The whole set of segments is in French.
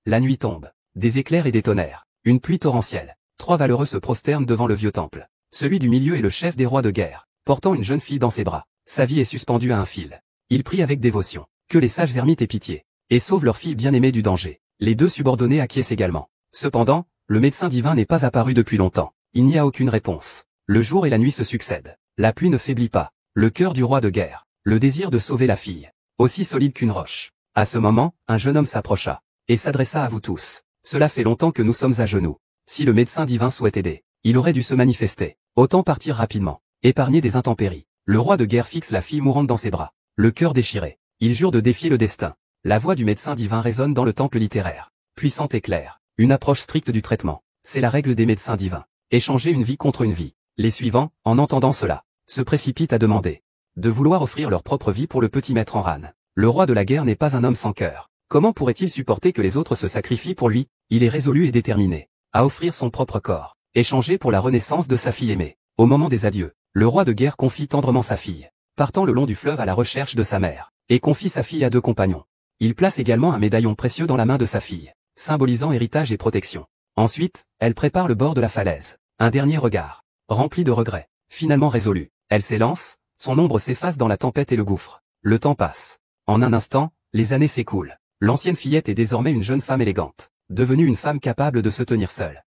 La nuit tombe. Des éclairs et des tonnerres. Une pluie torrentielle. 3 valeureux se prosternent devant le vieux temple. Celui du milieu est le chef des rois de guerre, portant une jeune fille dans ses bras. Sa vie est suspendue à un fil. Il prie avec dévotion. Que les sages ermites aient pitié. Et sauvent leur fille bien-aimée du danger. Les 2 subordonnés acquiescent également. Cependant, le médecin divin n'est pas apparu depuis longtemps. Il n'y a aucune réponse. Le jour et la nuit se succèdent. La pluie ne faiblit pas. Le cœur du roi de guerre. Le désir de sauver la fille. Aussi solide qu'une roche. À ce moment, un jeune homme s'approcha. Et s'adressa à vous tous. Cela fait longtemps que nous sommes à genoux. Si le médecin divin souhaite aider, il aurait dû se manifester. Autant partir rapidement. Épargner des intempéries. Le roi de guerre fixe la fille mourante dans ses bras. Le cœur déchiré. Il jure de défier le destin. La voix du médecin divin résonne dans le temple littéraire. Puissante et claire. Une approche stricte du traitement. C'est la règle des médecins divins. Échanger une vie contre une vie. Les suivants, en entendant cela, se précipitent à demander de vouloir offrir leur propre vie pour le petit maître en rane. Le roi de la guerre n'est pas un homme sans cœur. Comment pourrait-il supporter que les autres se sacrifient pour lui? Il est résolu et déterminé à offrir son propre corps, échangé pour la renaissance de sa fille aimée. Au moment des adieux, le roi de guerre confie tendrement sa fille, partant le long du fleuve à la recherche de sa mère, et confie sa fille à 2 compagnons. Il place également un médaillon précieux dans la main de sa fille, symbolisant héritage et protection. Ensuite, elle prépare le bord de la falaise. Un dernier regard, rempli de regrets. Finalement résolue, elle s'élance, son ombre s'efface dans la tempête et le gouffre. Le temps passe. En un instant, les années s'écoulent. L'ancienne fillette est désormais une jeune femme élégante, devenue une femme capable de se tenir seule.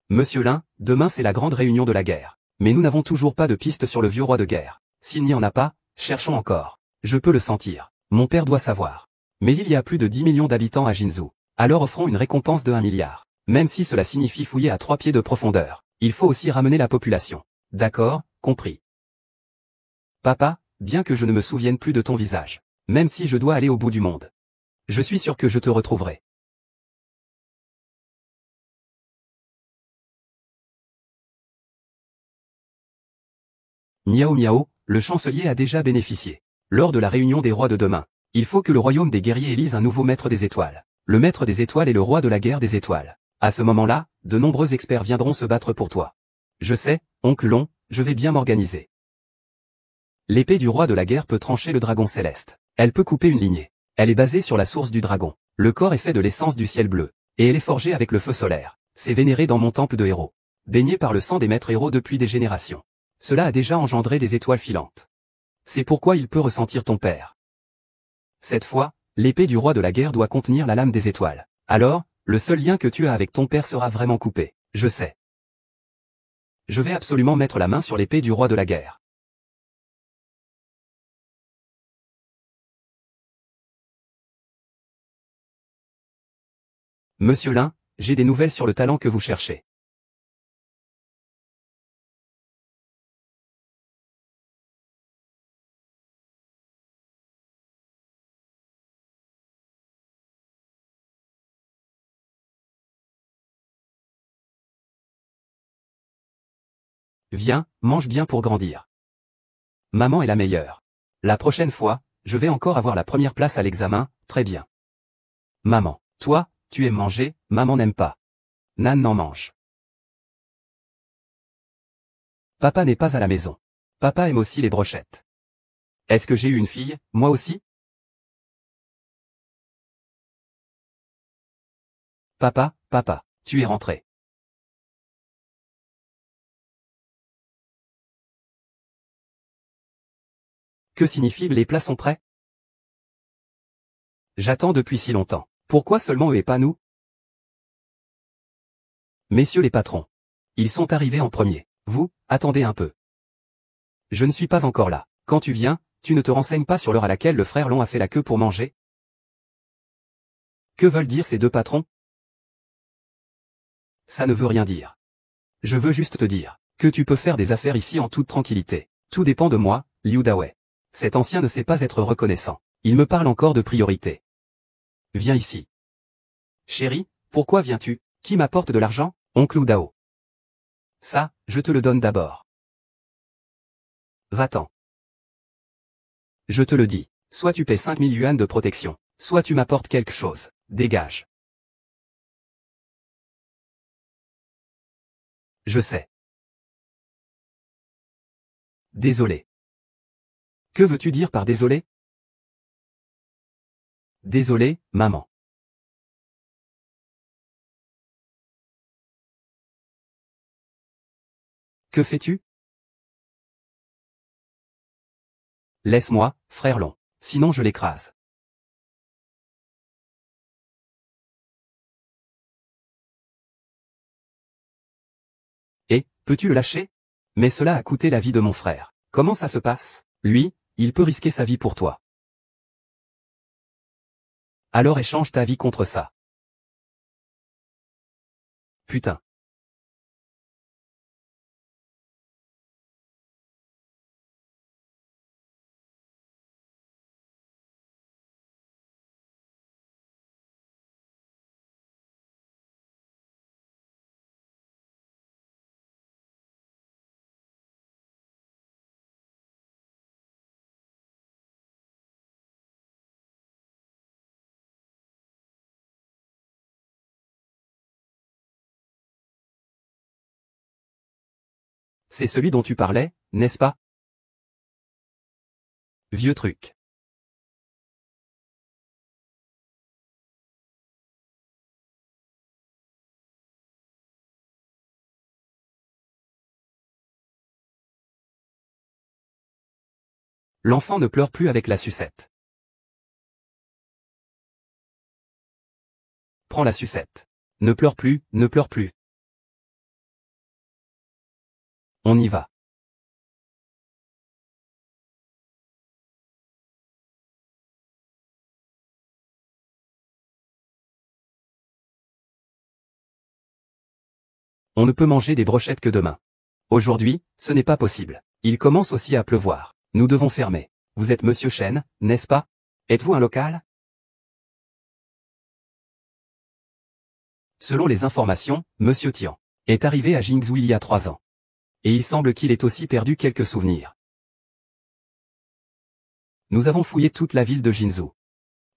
Monsieur Lin, demain c'est la grande réunion de la guerre. Mais nous n'avons toujours pas de piste sur le vieux roi de guerre. S'il n'y en a pas, cherchons encore. Je peux le sentir. Mon père doit savoir. Mais il y a plus de 10 millions d'habitants à Jinzhou. Alors offrons une récompense de 1 milliard. Même si cela signifie fouiller à 3 pieds de profondeur. Il faut aussi ramener la population. D'accord, compris. Papa, bien que je ne me souvienne plus de ton visage. Même si je dois aller au bout du monde. Je suis sûr que je te retrouverai. Miao Miao, le chancelier a déjà bénéficié. Lors de la réunion des rois de demain, il faut que le royaume des guerriers élise un nouveau maître des étoiles. Le maître des étoiles est le roi de la guerre des étoiles. À ce moment-là, de nombreux experts viendront se battre pour toi. Je sais, oncle Long, je vais bien m'organiser. L'épée du roi de la guerre peut trancher le dragon céleste. Elle peut couper une lignée. Elle est basée sur la source du dragon. Le corps est fait de l'essence du ciel bleu. Et elle est forgée avec le feu solaire. C'est vénéré dans mon temple de héros. Baigné par le sang des maîtres héros depuis des générations. Cela a déjà engendré des étoiles filantes. C'est pourquoi il peut ressentir ton père. Cette fois, l'épée du roi de la guerre doit contenir la lame des étoiles. Alors, le seul lien que tu as avec ton père sera vraiment coupé. Je sais. Je vais absolument mettre la main sur l'épée du roi de la guerre. Monsieur Lin, j'ai des nouvelles sur le talent que vous cherchez. Viens, mange bien pour grandir. Maman est la meilleure. La prochaine fois, je vais encore avoir la première place à l'examen, très bien. Maman, toi, tu aimes manger, maman n'aime pas. Nan n'en mange. Papa n'est pas à la maison. Papa aime aussi les brochettes. Est-ce que j'ai eu une fille, moi aussi? Papa, tu es rentré. Que signifie les plats sont prêts? J'attends depuis si longtemps. Pourquoi seulement eux et pas nous? Messieurs les patrons. Ils sont arrivés en premier. Vous, attendez un peu. Je ne suis pas encore là. Quand tu viens, tu ne te renseignes pas sur l'heure à laquelle le frère Long a fait la queue pour manger? Que veulent dire ces 2 patrons? Ça ne veut rien dire. Je veux juste te dire que tu peux faire des affaires ici en toute tranquillité. Tout dépend de moi, Liu Dawei. Cet ancien ne sait pas être reconnaissant. Il me parle encore de priorité. Viens ici. Chérie, pourquoi viens-tu? Qui m'apporte de l'argent? Oncle Dao. Ça, je te le donne d'abord. Va-t'en. Je te le dis, soit tu paies 5000 yuan de protection, soit tu m'apportes quelque chose. Dégage. Je sais. Désolé. Que veux-tu dire par désolé? Désolé, maman. Que fais-tu? Laisse-moi, frère long. Sinon je l'écrase. Et, peux-tu le lâcher? Mais cela a coûté la vie de mon frère. Comment ça se passe? Lui, il peut risquer sa vie pour toi. Alors échange ta vie contre ça. Putain. C'est celui dont tu parlais, n'est-ce pas? Vieux truc. L'enfant ne pleure plus avec la sucette. Prends la sucette. Ne pleure plus, ne pleure plus. On y va. On ne peut manger des brochettes que demain. Aujourd'hui, ce n'est pas possible. Il commence aussi à pleuvoir. Nous devons fermer. Vous êtes Monsieur Chen, n'est-ce pas? Êtes-vous un local? Selon les informations, Monsieur Tian est arrivé à Jingzhou il y a 3 ans. Et il semble qu'il ait aussi perdu quelques souvenirs. Nous avons fouillé toute la ville de Jinzhou.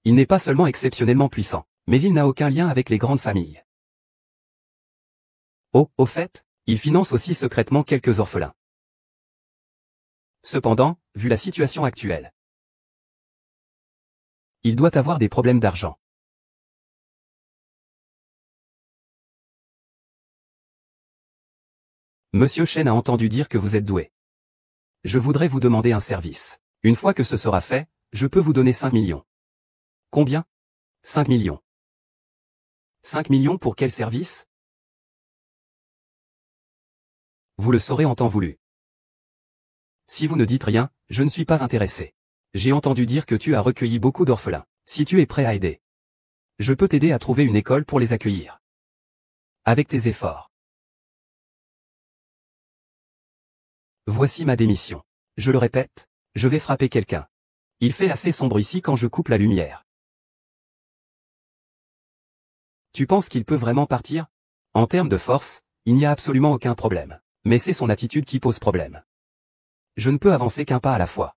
Il n'est pas seulement exceptionnellement puissant, mais il n'a aucun lien avec les grandes familles. Oh, au fait, il finance aussi secrètement quelques orphelins. Cependant, vu la situation actuelle, il doit avoir des problèmes d'argent. Monsieur Chen a entendu dire que vous êtes doué. Je voudrais vous demander un service. Une fois que ce sera fait, je peux vous donner 5 millions. Combien? 5 millions. 5 millions pour quel service? Vous le saurez en temps voulu. Si vous ne dites rien, je ne suis pas intéressé. J'ai entendu dire que tu as recueilli beaucoup d'orphelins. Si tu es prêt à aider, je peux t'aider à trouver une école pour les accueillir. Avec tes efforts. Voici ma démission. Je le répète, je vais frapper quelqu'un. Il fait assez sombre ici quand je coupe la lumière. Tu penses qu'il peut vraiment partir? En termes de force, il n'y a absolument aucun problème. Mais c'est son attitude qui pose problème. Je ne peux avancer qu'un pas à la fois.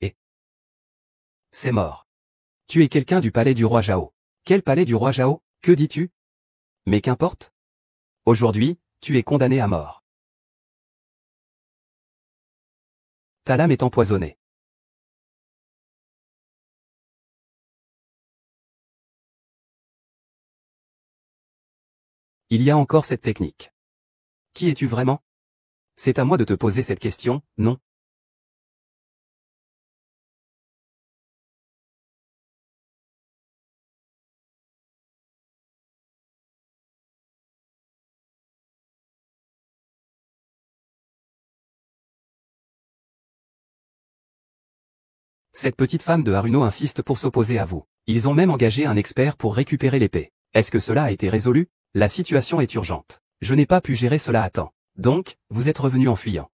Et c'est mort. Tu es quelqu'un du palais du roi Zhao. Quel palais du roi Zhao? Que dis-tu? Mais qu'importe. Aujourd'hui, tu es condamné à mort. Ta lame est empoisonnée. Il y a encore cette technique. Qui es-tu vraiment? C'est à moi de te poser cette question, non? Cette petite femme de Haruno insiste pour s'opposer à vous. Ils ont même engagé un expert pour récupérer l'épée. Est-ce que cela a été résolu? La situation est urgente. Je n'ai pas pu gérer cela à temps. Donc, vous êtes revenu en fuyant.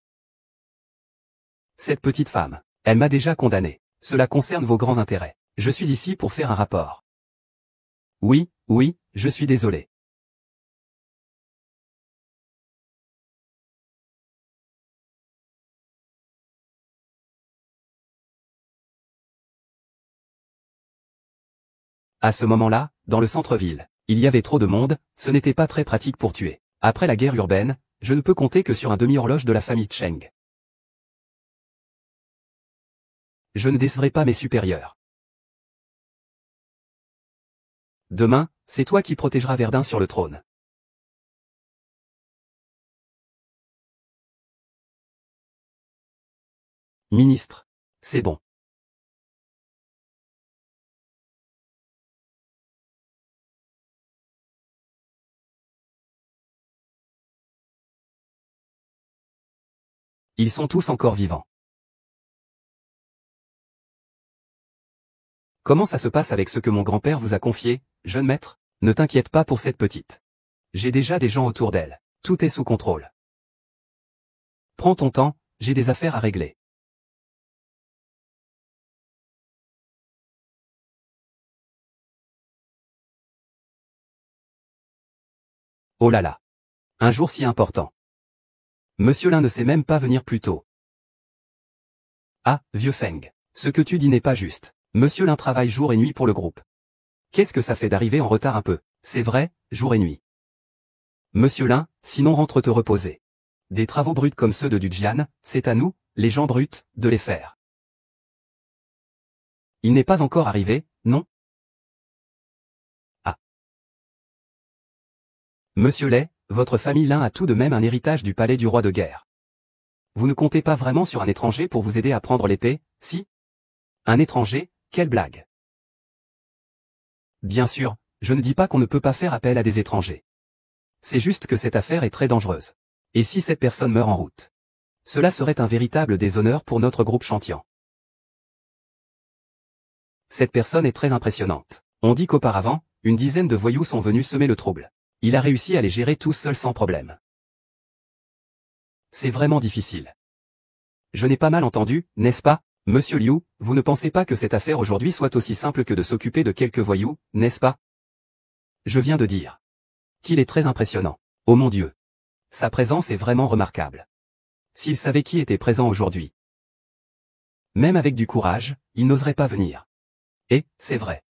Cette petite femme, elle m'a déjà condamné. Cela concerne vos grands intérêts. Je suis ici pour faire un rapport. Oui, oui, je suis désolé. À ce moment-là, dans le centre-ville, il y avait trop de monde, ce n'était pas très pratique pour tuer. Après la guerre urbaine, je ne peux compter que sur un demi-horloge de la famille Cheng. Je ne décevrai pas mes supérieurs. Demain, c'est toi qui protégeras Verdun sur le trône. Ministre. C'est bon. Ils sont tous encore vivants. Comment ça se passe avec ce que mon grand-père vous a confié, jeune maître? Ne t'inquiète pas pour cette petite. J'ai déjà des gens autour d'elle. Tout est sous contrôle. Prends ton temps, j'ai des affaires à régler. Oh là là. Un jour si important. Monsieur Lin ne sait même pas venir plus tôt. Ah, vieux Feng. Ce que tu dis n'est pas juste. Monsieur Lin travaille jour et nuit pour le groupe. Qu'est-ce que ça fait d'arriver en retard un peu? C'est vrai, jour et nuit. Monsieur Lin, sinon rentre te reposer. Des travaux bruts comme ceux de Dujian, c'est à nous, les gens bruts, de les faire. Il n'est pas encore arrivé, non? Ah. Monsieur Lay, votre famille Lin a tout de même un héritage du palais du roi de guerre. Vous ne comptez pas vraiment sur un étranger pour vous aider à prendre l'épée, si? Un étranger, quelle blague. Bien sûr, je ne dis pas qu'on ne peut pas faire appel à des étrangers. C'est juste que cette affaire est très dangereuse. Et si cette personne meurt en route? Cela serait un véritable déshonneur pour notre groupe Chantian. Cette personne est très impressionnante. On dit qu'auparavant, une dizaine de voyous sont venus semer le trouble. Il a réussi à les gérer tous seuls sans problème. C'est vraiment difficile. Je n'ai pas mal entendu, n'est-ce pas, monsieur Liu, vous ne pensez pas que cette affaire aujourd'hui soit aussi simple que de s'occuper de quelques voyous, n'est-ce pas? Je viens de dire qu'il est très impressionnant. Oh mon Dieu. Sa présence est vraiment remarquable. S'il savait qui était présent aujourd'hui. Même avec du courage, il n'oserait pas venir. Et, c'est vrai.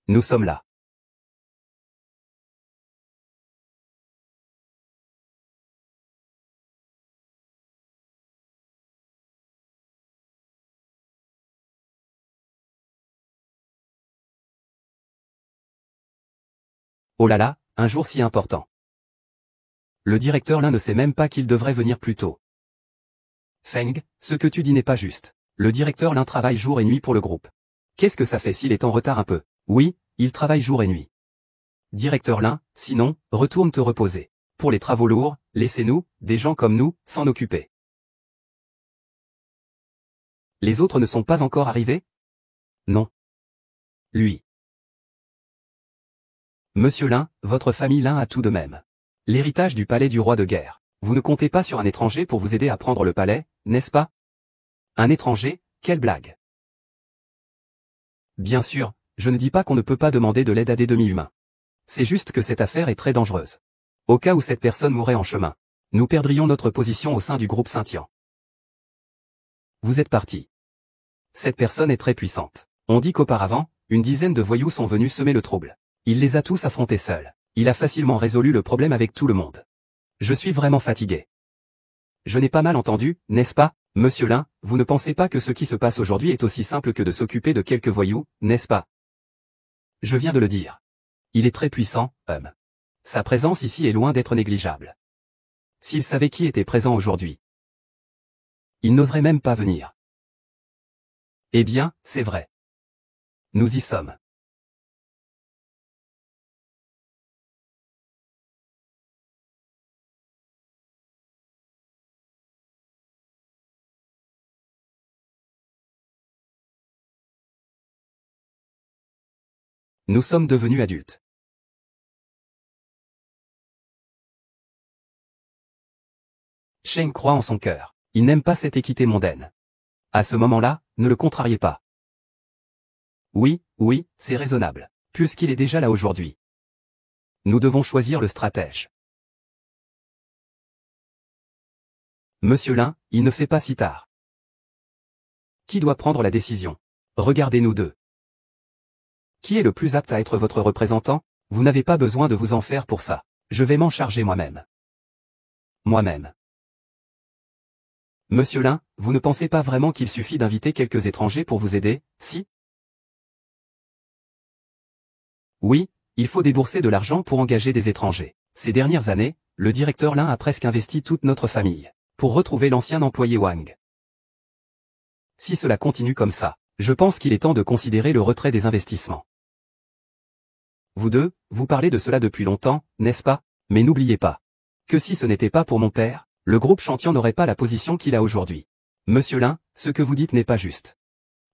Nous sommes là. Oh là là, un jour si important. Le directeur Lin ne sait même pas qu'il devrait venir plus tôt. Feng, ce que tu dis n'est pas juste. Le directeur Lin travaille jour et nuit pour le groupe. Qu'est-ce que ça fait s'il est en retard un peu? Oui, il travaille jour et nuit. Directeur Lin, sinon, retourne te reposer. Pour les travaux lourds, laissez-nous, des gens comme nous, s'en occuper. Les autres ne sont pas encore arrivés? Non. Lui. Monsieur Lin, votre famille Lin a tout de même. L'héritage du palais du roi de guerre. Vous ne comptez pas sur un étranger pour vous aider à prendre le palais, n'est-ce pas? Un étranger, quelle blague. Bien sûr, je ne dis pas qu'on ne peut pas demander de l'aide à des demi-humains. C'est juste que cette affaire est très dangereuse. Au cas où cette personne mourrait en chemin, nous perdrions notre position au sein du groupe Saint-Yan. Vous êtes parti. Cette personne est très puissante. On dit qu'auparavant, une dizaine de voyous sont venus semer le trouble. Il les a tous affrontés seul. Il a facilement résolu le problème avec tout le monde. Je suis vraiment fatigué. Je n'ai pas mal entendu, n'est-ce pas, monsieur Lin, vous ne pensez pas que ce qui se passe aujourd'hui est aussi simple que de s'occuper de quelques voyous, n'est-ce pas? Je viens de le dire. Il est très puissant, homme. Sa présence ici est loin d'être négligeable. S'il savait qui était présent aujourd'hui, il n'oserait même pas venir. Eh bien, c'est vrai. Nous y sommes. Nous sommes devenus adultes. Sheng croit en son cœur. Il n'aime pas cette équité mondaine. À ce moment-là, ne le contrariez pas. Oui, c'est raisonnable. Puisqu'il est déjà là aujourd'hui. Nous devons choisir le stratège. Monsieur Lin, il ne fait pas si tard. Qui doit prendre la décision? Regardez-nous deux. Qui est le plus apte à être votre représentant? Vous n'avez pas besoin de vous en faire pour ça. Je vais m'en charger moi-même. Moi-même. Monsieur Lin, vous ne pensez pas vraiment qu'il suffit d'inviter quelques étrangers pour vous aider, si? Oui, il faut débourser de l'argent pour engager des étrangers. Ces dernières années, le directeur Lin a presque investi toute notre famille pour retrouver l'ancien employé Wang. Si cela continue comme ça, je pense qu'il est temps de considérer le retrait des investissements. Vous deux, vous parlez de cela depuis longtemps, n'est-ce pas? Mais n'oubliez pas que si ce n'était pas pour mon père, le groupe Chantian n'aurait pas la position qu'il a aujourd'hui. Monsieur Lin, ce que vous dites n'est pas juste.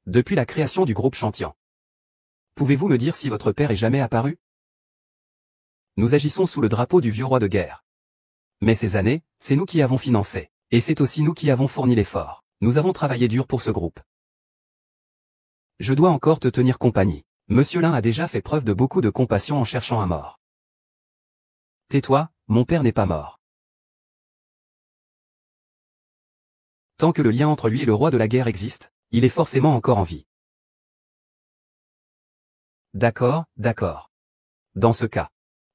Depuis la création du groupe Chantian, pouvez-vous me dire si votre père est jamais apparu? Nous agissons sous le drapeau du vieux roi de guerre. Mais ces années, c'est nous qui avons financé, et c'est aussi nous qui avons fourni l'effort. Nous avons travaillé dur pour ce groupe. Je dois encore te tenir compagnie. Monsieur Lin a déjà fait preuve de beaucoup de compassion en cherchant un mort. Tais-toi, mon père n'est pas mort. Tant que le lien entre lui et le roi de la guerre existe, il est forcément encore en vie. D'accord. Dans ce cas,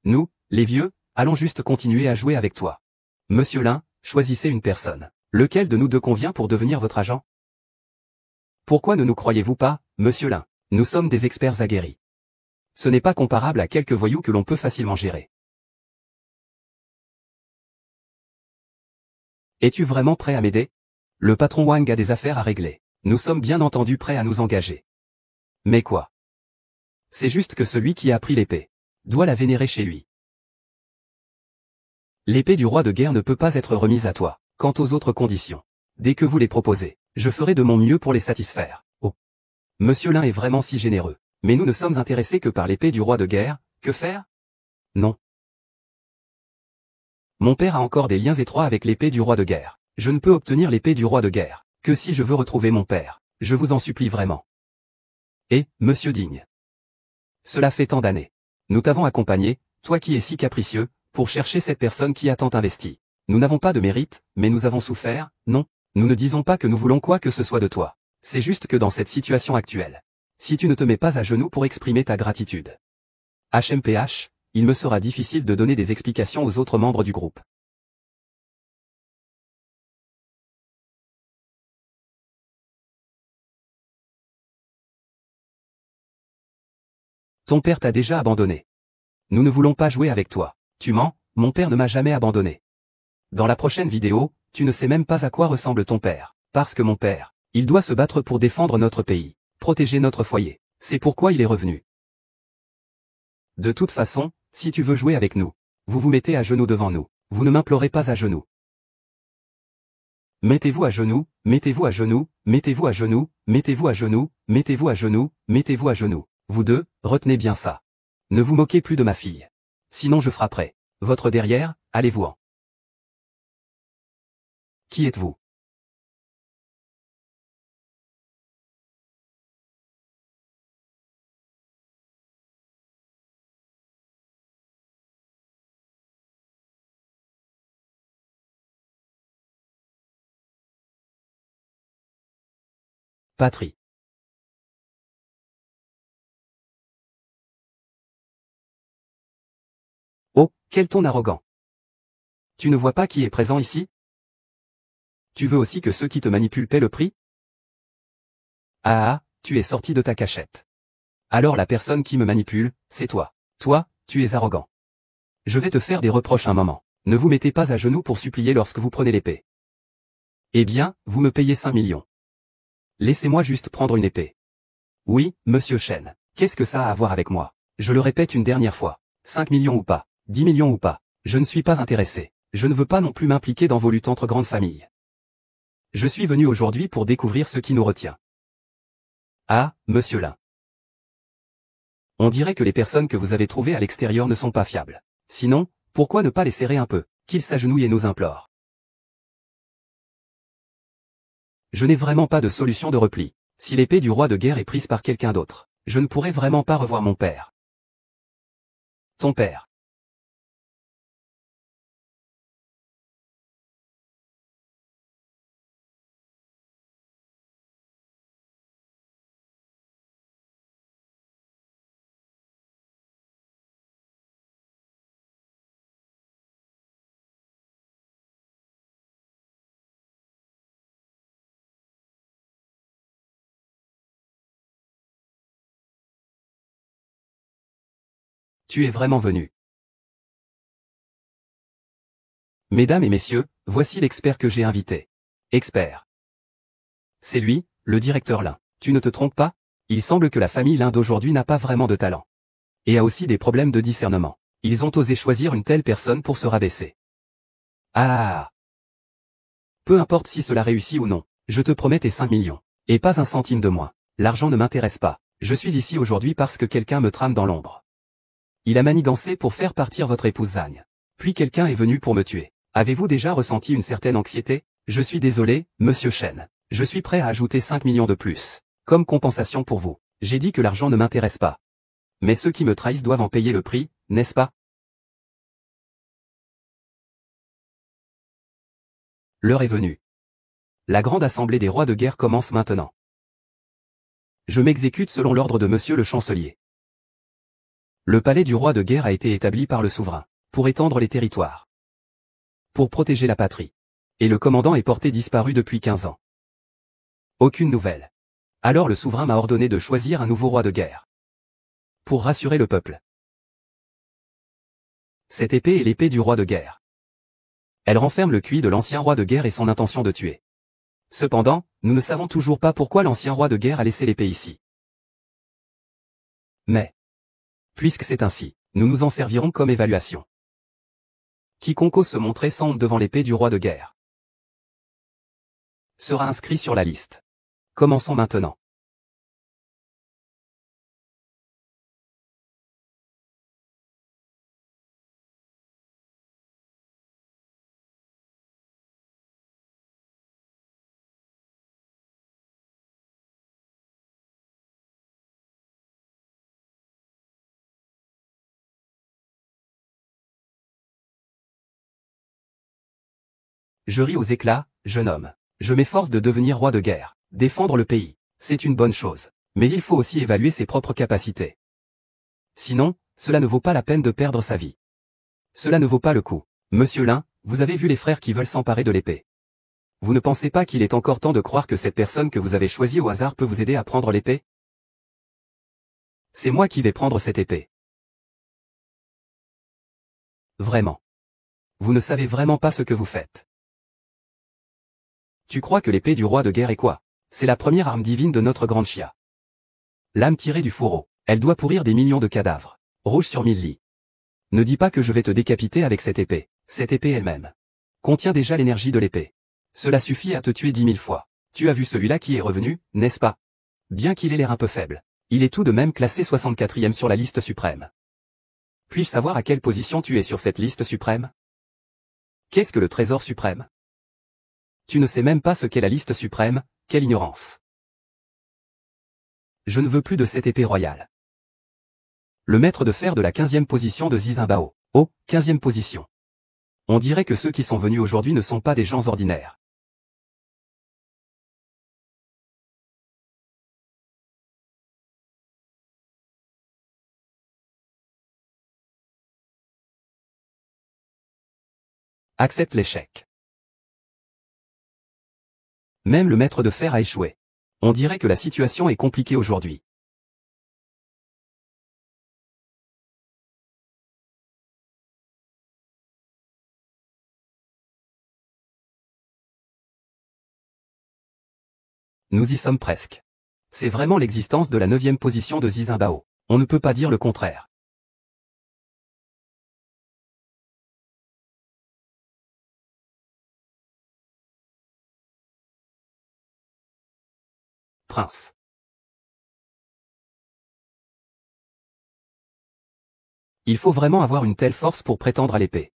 nous, les vieux, allons juste continuer à jouer avec toi. Monsieur Lin, choisissez une personne. Lequel de nous deux convient pour devenir votre agent? Pourquoi ne nous croyez-vous pas, monsieur Lin? Nous sommes des experts aguerris. Ce n'est pas comparable à quelques voyous que l'on peut facilement gérer. Es-tu vraiment prêt à m'aider? Le patron Wang a des affaires à régler. Nous sommes bien entendu prêts à nous engager. Mais quoi? C'est juste que celui qui a pris l'épée doit la vénérer chez lui. L'épée du roi de guerre ne peut pas être remise à toi. Quant aux autres conditions, dès que vous les proposez, je ferai de mon mieux pour les satisfaire. Oh. Monsieur Lin est vraiment si généreux. Mais nous ne sommes intéressés que par l'épée du roi de guerre, que faire? Non. Mon père a encore des liens étroits avec l'épée du roi de guerre. Je ne peux obtenir l'épée du roi de guerre que si je veux retrouver mon père. Je vous en supplie vraiment. Et, monsieur Digne. Cela fait tant d'années. Nous t'avons accompagné, toi qui es si capricieux, pour chercher cette personne qui a tant investi. Nous n'avons pas de mérite, mais nous avons souffert, non? Nous ne disons pas que nous voulons quoi que ce soit de toi. C'est juste que dans cette situation actuelle, si tu ne te mets pas à genoux pour exprimer ta gratitude, HMPH, il me sera difficile de donner des explications aux autres membres du groupe. Ton père t'a déjà abandonné. Nous ne voulons pas jouer avec toi. Tu mens, mon père ne m'a jamais abandonné. Dans la prochaine vidéo, tu ne sais même pas à quoi ressemble ton père. Parce que mon père, il doit se battre pour défendre notre pays, protéger notre foyer. C'est pourquoi il est revenu. De toute façon, si tu veux jouer avec nous, vous vous mettez à genoux devant nous. Vous ne m'implorez pas à genoux. Mettez-vous à genoux, mettez-vous à genoux, mettez-vous à genoux, mettez-vous à genoux, mettez-vous à genoux, mettez-vous à genoux. Vous deux, retenez bien ça. Ne vous moquez plus de ma fille. Sinon je frapperai. Votre derrière, allez-vous-en. Qui êtes-vous? Patrie. Oh, quel ton arrogant. Tu ne vois pas qui est présent ici? Tu veux aussi que ceux qui te manipulent paient le prix? Ah, tu es sorti de ta cachette. Alors la personne qui me manipule, c'est toi. Toi, tu es arrogant. Je vais te faire des reproches un moment. Ne vous mettez pas à genoux pour supplier lorsque vous prenez l'épée. Eh bien, vous me payez 5 millions. Laissez-moi juste prendre une épée. Oui, monsieur Chen. Qu'est-ce que ça a à voir avec moi? Je le répète une dernière fois. 5 millions ou pas, 10 millions ou pas, je ne suis pas intéressé. Je ne veux pas non plus m'impliquer dans vos luttes entre grandes familles. Je suis venu aujourd'hui pour découvrir ce qui nous retient. Ah, monsieur Lin. On dirait que les personnes que vous avez trouvées à l'extérieur ne sont pas fiables. Sinon, pourquoi ne pas les serrer un peu, qu'ils s'agenouillent et nous implorent? Je n'ai vraiment pas de solution de repli. Si l'épée du roi de guerre est prise par quelqu'un d'autre, je ne pourrai vraiment pas revoir mon père. Ton père. Tu es vraiment venu. Mesdames et messieurs, voici l'expert que j'ai invité. Expert. C'est lui, le directeur Lin. Tu ne te trompes pas? Il semble que la famille Lin d'aujourd'hui n'a pas vraiment de talent. Et a aussi des problèmes de discernement. Ils ont osé choisir une telle personne pour se rabaisser. Ah. Peu importe si cela réussit ou non, je te promets tes 5 millions. Et pas un centime de moins. L'argent ne m'intéresse pas. Je suis ici aujourd'hui parce que quelqu'un me trame dans l'ombre. Il a manigancé pour faire partir votre épouse Zagne. Puis quelqu'un est venu pour me tuer. Avez-vous déjà ressenti une certaine anxiété? Je suis désolé, monsieur Chen. Je suis prêt à ajouter 5 millions de plus. Comme compensation pour vous. J'ai dit que l'argent ne m'intéresse pas. Mais ceux qui me trahissent doivent en payer le prix, n'est-ce pas? L'heure est venue. La grande assemblée des rois de guerre commence maintenant. Je m'exécute selon l'ordre de monsieur le chancelier. Le palais du roi de guerre a été établi par le souverain, pour étendre les territoires, pour protéger la patrie. Et le commandant est porté disparu depuis 15 ans. Aucune nouvelle. Alors le souverain m'a ordonné de choisir un nouveau roi de guerre. Pour rassurer le peuple. Cette épée est l'épée du roi de guerre. Elle renferme le QI de l'ancien roi de guerre et son intention de tuer. Cependant, nous ne savons toujours pas pourquoi l'ancien roi de guerre a laissé l'épée ici. Mais, puisque c'est ainsi, nous nous en servirons comme évaluation. Quiconque ose se montrer sans honte devant l'épée du roi de guerre sera inscrit sur la liste. Commençons maintenant. Je ris aux éclats, jeune homme. Je m'efforce de devenir roi de guerre. Défendre le pays, c'est une bonne chose. Mais il faut aussi évaluer ses propres capacités. Sinon, cela ne vaut pas la peine de perdre sa vie. Cela ne vaut pas le coup. Monsieur Lin, vous avez vu les frères qui veulent s'emparer de l'épée. Vous ne pensez pas qu'il est encore temps de croire que cette personne que vous avez choisie au hasard peut vous aider à prendre l'épée? C'est moi qui vais prendre cette épée. Vraiment. Vous ne savez vraiment pas ce que vous faites. Tu crois que l'épée du roi de guerre est quoi? C'est la première arme divine de notre grande Chia. L'âme tirée du fourreau. Elle doit pourrir des millions de cadavres. Rouge sur 1000 lits. Ne dis pas que je vais te décapiter avec cette épée. Cette épée elle-même contient déjà l'énergie de l'épée. Cela suffit à te tuer 10 000 fois. Tu as vu celui-là qui est revenu, n'est-ce pas? Bien qu'il ait l'air un peu faible, il est tout de même classé 64e sur la liste suprême. Puis-je savoir à quelle position tu es sur cette liste suprême? Qu'est-ce que le trésor suprême? Tu ne sais même pas ce qu'est la liste suprême, quelle ignorance. Je ne veux plus de cette épée royale. Le maître de fer de la 15e position de Zizimbao. Oh, 15e position. On dirait que ceux qui sont venus aujourd'hui ne sont pas des gens ordinaires. Accepte l'échec. Même le maître de fer a échoué. On dirait que la situation est compliquée aujourd'hui. Nous y sommes presque. C'est vraiment l'existence de la 9e position de Zizimbao. On ne peut pas dire le contraire. Prince. Il faut vraiment avoir une telle force pour prétendre à l'épée.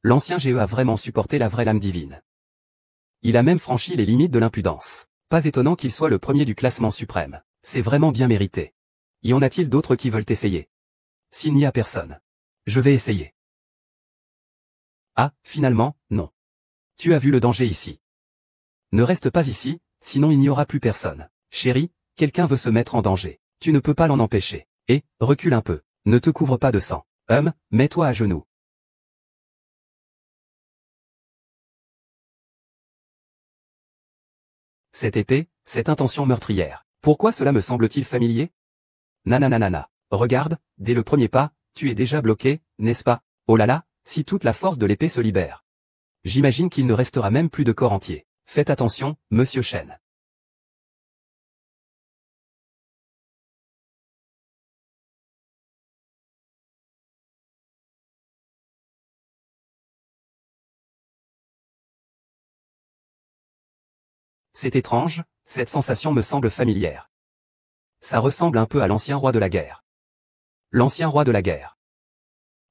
L'ancien GE a vraiment supporté la vraie lame divine. Il a même franchi les limites de l'impudence. Pas étonnant qu'il soit le premier du classement suprême. C'est vraiment bien mérité. Y en a-t-il d'autres qui veulent essayer? S'il n'y a personne, je vais essayer. Ah, finalement, non. Tu as vu le danger ici. Ne reste pas ici, sinon il n'y aura plus personne. Chérie, quelqu'un veut se mettre en danger. Tu ne peux pas l'en empêcher. Et, recule un peu. Ne te couvre pas de sang. Mets-toi à genoux. Cette épée, cette intention meurtrière. Pourquoi cela me semble-t-il familier? Nananana. Regarde, dès le premier pas, tu es déjà bloqué, n'est-ce pas? Oh là là, si toute la force de l'épée se libère. J'imagine qu'il ne restera même plus de corps entier. Faites attention, monsieur Shen. C'est étrange, cette sensation me semble familière. Ça ressemble un peu à l'ancien roi de la guerre. L'ancien roi de la guerre.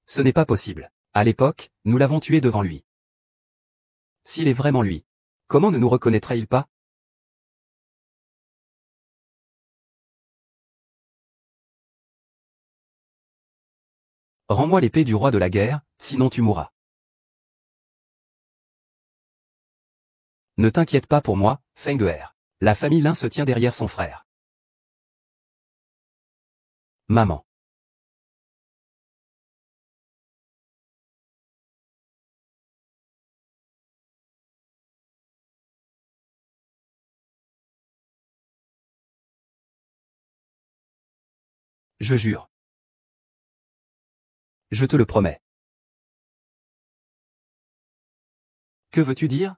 Ce n'est pas possible. À l'époque, nous l'avons tué devant lui. S'il est vraiment lui, comment ne nous reconnaîtrait-il pas? Rends-moi l'épée du roi de la guerre, sinon tu mourras. Ne t'inquiète pas pour moi, Feng Er. La famille Lin se tient derrière son frère. Maman. Je jure. Je te le promets. Que veux-tu dire?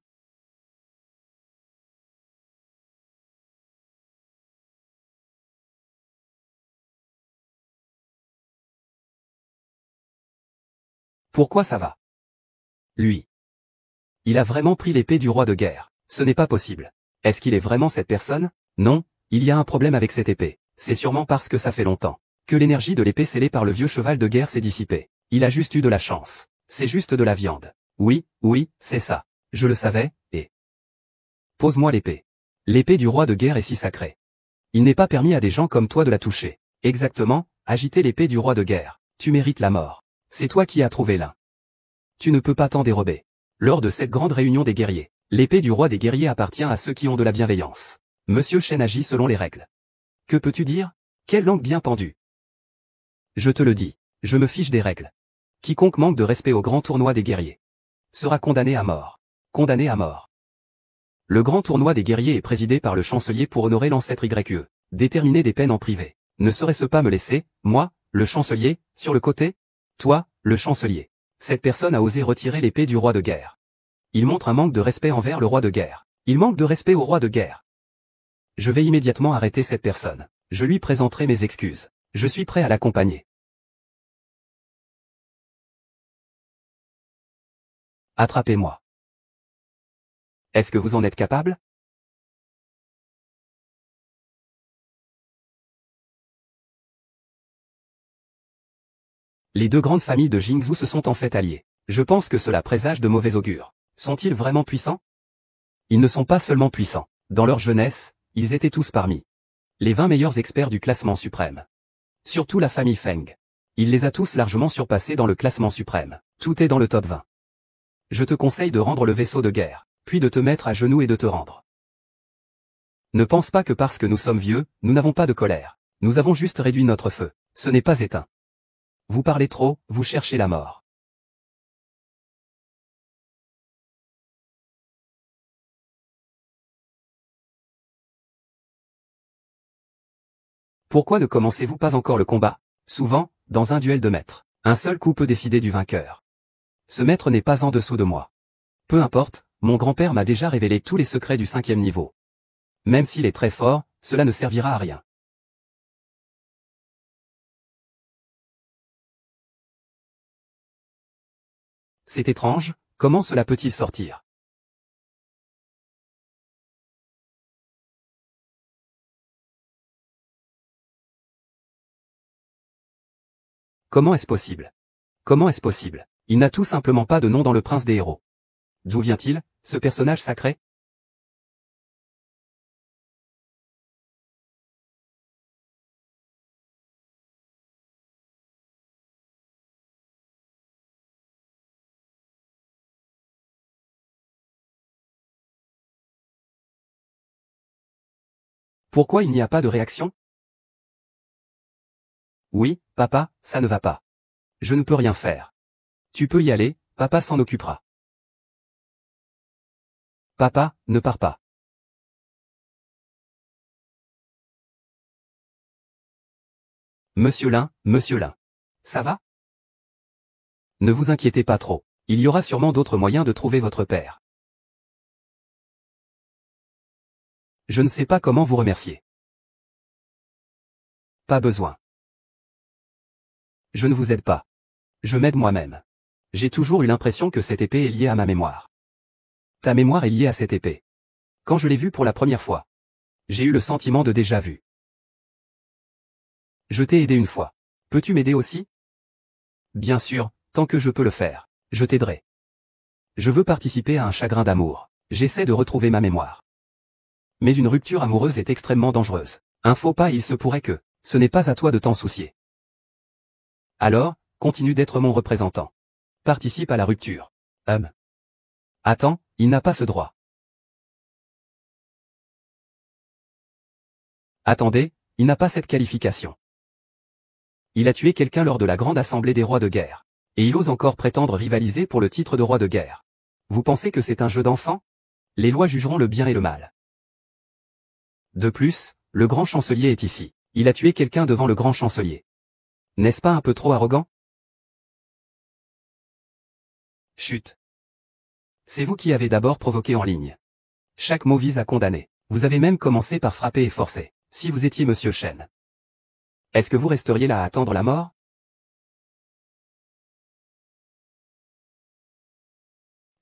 Pourquoi ça va? Lui. Il a vraiment pris l'épée du roi de guerre. Ce n'est pas possible. Est-ce qu'il est vraiment cette personne? Non, il y a un problème avec cette épée. C'est sûrement parce que ça fait longtemps que l'énergie de l'épée scellée par le vieux cheval de guerre s'est dissipée. Il a juste eu de la chance. C'est juste de la viande. Oui, c'est ça. Je le savais, et... Pose-moi l'épée. L'épée du roi de guerre est si sacrée. Il n'est pas permis à des gens comme toi de la toucher. Exactement, agiter l'épée du roi de guerre. Tu mérites la mort. C'est toi qui as trouvé l'un. Tu ne peux pas t'en dérober. Lors de cette grande réunion des guerriers, l'épée du roi des guerriers appartient à ceux qui ont de la bienveillance. Monsieur Shen agit selon les règles. Que peux-tu dire? Quelle langue bien pendue. Je te le dis, je me fiche des règles. Quiconque manque de respect au grand tournoi des guerriers sera condamné à mort. Condamné à mort. Le grand tournoi des guerriers est présidé par le chancelier pour honorer l'ancêtre YE. Déterminer des peines en privé. Ne serait-ce pas me laisser, moi, le chancelier, sur le côté? Toi, le chancelier. Cette personne a osé retirer l'épée du roi de guerre. Il montre un manque de respect envers le roi de guerre. Il manque de respect au roi de guerre. Je vais immédiatement arrêter cette personne. Je lui présenterai mes excuses. Je suis prêt à l'accompagner. Attrapez-moi. Est-ce que vous en êtes capable? Les deux grandes familles de Jingzhou se sont en fait alliées. Je pense que cela présage de mauvais augure. Sont-ils vraiment puissants? Ils ne sont pas seulement puissants. Dans leur jeunesse, ils étaient tous parmi les 20 meilleurs experts du classement suprême. Surtout la famille Feng. Il les a tous largement surpassés dans le classement suprême. Tout est dans le top 20. Je te conseille de rendre le vaisseau de guerre, puis de te mettre à genoux et de te rendre. Ne pense pas que parce que nous sommes vieux, nous n'avons pas de colère. Nous avons juste réduit notre feu. Ce n'est pas éteint. Vous parlez trop, vous cherchez la mort. Pourquoi ne commencez-vous pas encore le combat? Souvent, dans un duel de maîtres, un seul coup peut décider du vainqueur. Ce maître n'est pas en dessous de moi. Peu importe, mon grand-père m'a déjà révélé tous les secrets du 5e niveau. Même s'il est très fort, cela ne servira à rien. C'est étrange, comment cela peut-il sortir? Comment est-ce possible? Comment est-ce possible? Il n'a tout simplement pas de nom dans le prince des héros. D'où vient-il, ce personnage sacré? Pourquoi il n'y a pas de réaction? Oui, papa, ça ne va pas. Je ne peux rien faire. Tu peux y aller, papa s'en occupera. Papa, ne pars pas. Monsieur Lin. Ça va? Ne vous inquiétez pas trop. Il y aura sûrement d'autres moyens de trouver votre père. Je ne sais pas comment vous remercier. Pas besoin. Je ne vous aide pas. Je m'aide moi-même. J'ai toujours eu l'impression que cette épée est liée à ma mémoire. Ta mémoire est liée à cette épée. Quand je l'ai vue pour la première fois, j'ai eu le sentiment de déjà-vu. Je t'ai aidé une fois. Peux-tu m'aider aussi? Bien sûr, tant que je peux le faire, je t'aiderai. Je veux participer à un chagrin d'amour. J'essaie de retrouver ma mémoire. Mais une rupture amoureuse est extrêmement dangereuse. Un faux pas, il se pourrait que, ce n'est pas à toi de t'en soucier. Alors, continue d'être mon représentant. Participe à la rupture. Attends, il n'a pas ce droit. Attendez, il n'a pas cette qualification. Il a tué quelqu'un lors de la grande assemblée des rois de guerre. Et il ose encore prétendre rivaliser pour le titre de roi de guerre. Vous pensez que c'est un jeu d'enfant? Les lois jugeront le bien et le mal. De plus, le grand chancelier est ici. Il a tué quelqu'un devant le grand chancelier. N'est-ce pas un peu trop arrogant? Chut. C'est vous qui avez d'abord provoqué en ligne. Chaque mot vise à condamner. Vous avez même commencé par frapper et forcer. Si vous étiez Monsieur Chen, est-ce que vous resteriez là à attendre la mort?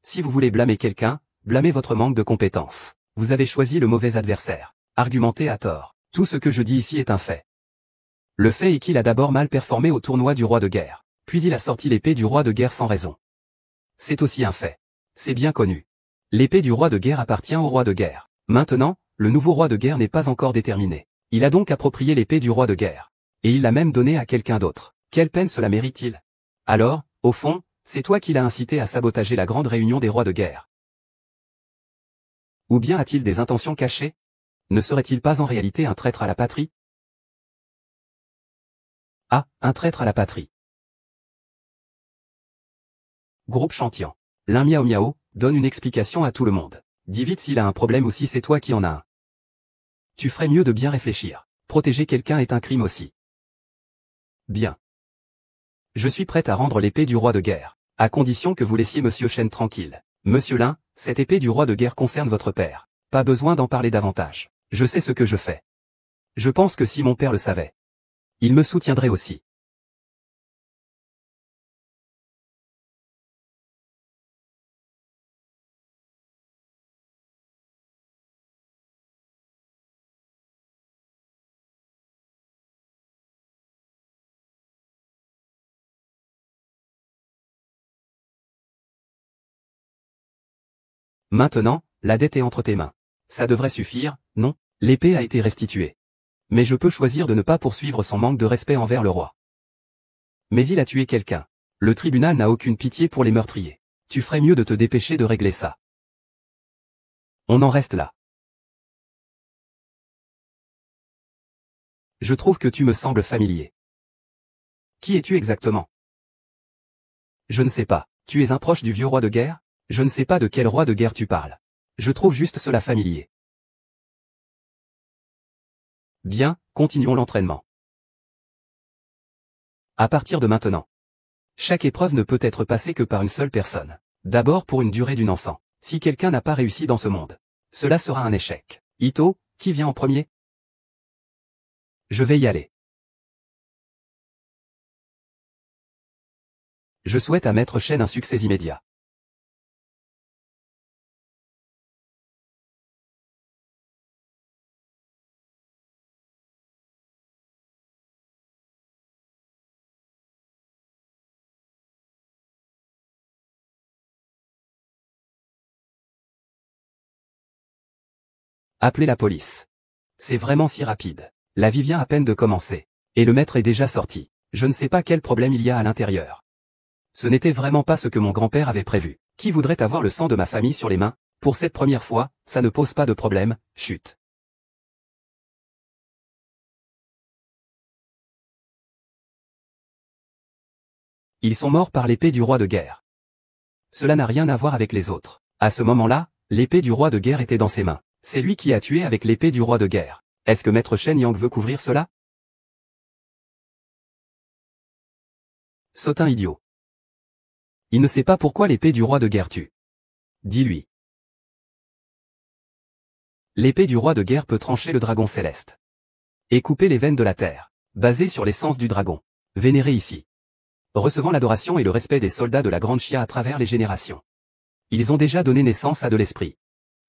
Si vous voulez blâmer quelqu'un, blâmez votre manque de compétences. Vous avez choisi le mauvais adversaire. Argumentez à tort. Tout ce que je dis ici est un fait. Le fait est qu'il a d'abord mal performé au tournoi du roi de guerre. Puis il a sorti l'épée du roi de guerre sans raison. C'est aussi un fait. C'est bien connu. L'épée du roi de guerre appartient au roi de guerre. Maintenant, le nouveau roi de guerre n'est pas encore déterminé. Il a donc approprié l'épée du roi de guerre. Et il l'a même donnée à quelqu'un d'autre. Quelle peine cela mérite-t-il? Alors, au fond, c'est toi qui l'as incité à sabotager la grande réunion des rois de guerre. Ou bien a-t-il des intentions cachées? Ne serait-il pas en réalité un traître à la patrie? Ah, un traître à la patrie. Groupe Chantian. L'un miaou miaou, donne une explication à tout le monde. Dis vite s'il a un problème ou si c'est toi qui en as un. Tu ferais mieux de bien réfléchir. Protéger quelqu'un est un crime aussi. Bien. Je suis prête à rendre l'épée du roi de guerre, à condition que vous laissiez Monsieur Chen tranquille. Monsieur Lin, cette épée du roi de guerre concerne votre père. Pas besoin d'en parler davantage. Je sais ce que je fais. Je pense que si mon père le savait, il me soutiendrait aussi. Maintenant, la dette est entre tes mains. Ça devrait suffire, non? L'épée a été restituée. Mais je peux choisir de ne pas poursuivre son manque de respect envers le roi. Mais il a tué quelqu'un. Le tribunal n'a aucune pitié pour les meurtriers. Tu ferais mieux de te dépêcher de régler ça. On en reste là. Je trouve que tu me sembles familier. Qui es-tu exactement? Je ne sais pas. Tu es un proche du vieux roi de guerre? Je ne sais pas de quel roi de guerre tu parles. Je trouve juste cela familier. Bien, continuons l'entraînement. À partir de maintenant. Chaque épreuve ne peut être passée que par une seule personne. D'abord pour une durée d'une encens. Si quelqu'un n'a pas réussi dans ce monde, cela sera un échec. Ito, qui vient en premier? Je vais y aller. Je souhaite à Maître Chen un succès immédiat. Appelez la police. C'est vraiment si rapide. La vie vient à peine de commencer. Et le maître est déjà sorti. Je ne sais pas quel problème il y a à l'intérieur. Ce n'était vraiment pas ce que mon grand-père avait prévu. Qui voudrait avoir le sang de ma famille sur les mains? Pour cette première fois, ça ne pose pas de problème, chut. Ils sont morts par l'épée du roi de guerre. Cela n'a rien à voir avec les autres. À ce moment-là, l'épée du roi de guerre était dans ses mains. C'est lui qui a tué avec l'épée du roi de guerre. Est-ce que Maître Shen Yang veut couvrir cela? Sautin idiot. Il ne sait pas pourquoi l'épée du roi de guerre tue. Dis-lui. L'épée du roi de guerre peut trancher le dragon céleste. Et couper les veines de la terre. Basée sur l'essence du dragon. Vénéré ici. Recevant l'adoration et le respect des soldats de la Grande Chia à travers les générations. Ils ont déjà donné naissance à de l'esprit.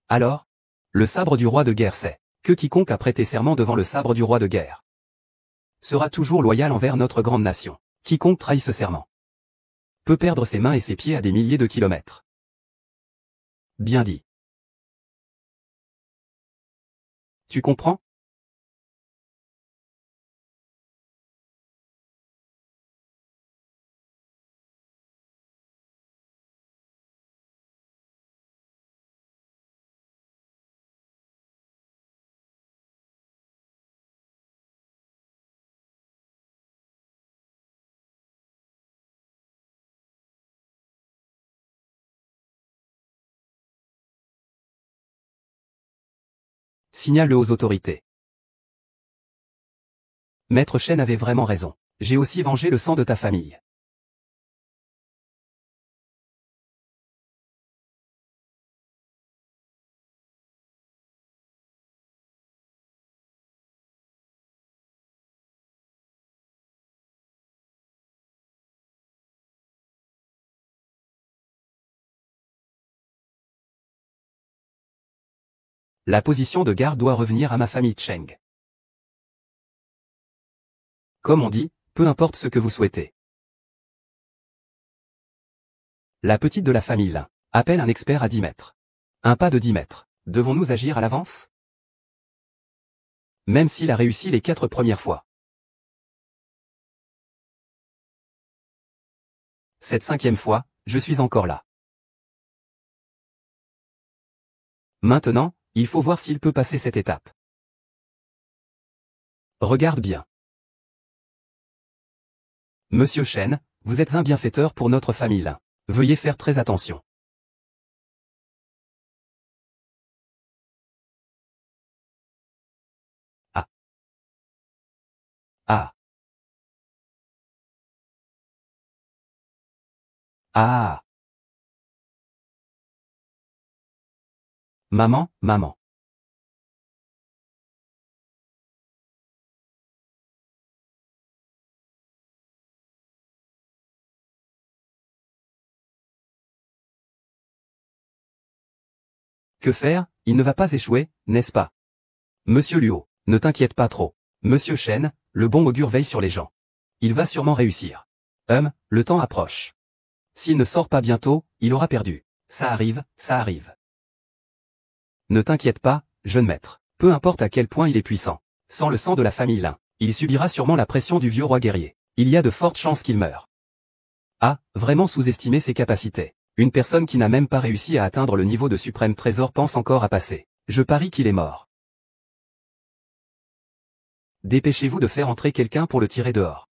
Alors, le sabre du roi de guerre sait que quiconque a prêté serment devant le sabre du roi de guerre sera toujours loyal envers notre grande nation. Quiconque trahit ce serment peut perdre ses mains et ses pieds à des milliers de kilomètres. Bien dit. Tu comprends? Signale-le aux autorités. Maître Shen avait vraiment raison. J'ai aussi vengé le sang de ta famille. La position de garde doit revenir à ma famille Cheng. Comme on dit, peu importe ce que vous souhaitez. La petite de la famille Lin appelle un expert à 10 mètres. Un pas de 10 mètres. Devons-nous agir à l'avance? Même s'il a réussi les 4 premières fois. Cette 5e fois, je suis encore là. Maintenant, il faut voir s'il peut passer cette étape. Regarde bien. Monsieur Shen, vous êtes un bienfaiteur pour notre famille Lin. Veuillez faire très attention. Ah. Ah. Ah. Maman, maman. Que faire? Il ne va pas échouer, n'est-ce pas? Monsieur Luo, ne t'inquiète pas trop. Monsieur Shen, le bon augure veille sur les gens. Il va sûrement réussir. Le temps approche. S'il ne sort pas bientôt, il aura perdu. Ça arrive, ça arrive. Ne t'inquiète pas, jeune maître. Peu importe à quel point il est puissant. Sans le sang de la famille Lin, il subira sûrement la pression du vieux roi guerrier. Il y a de fortes chances qu'il meure. Ah, vraiment sous-estimer ses capacités. Une personne qui n'a même pas réussi à atteindre le niveau de suprême trésor pense encore à passer. Je parie qu'il est mort. Dépêchez-vous de faire entrer quelqu'un pour le tirer dehors.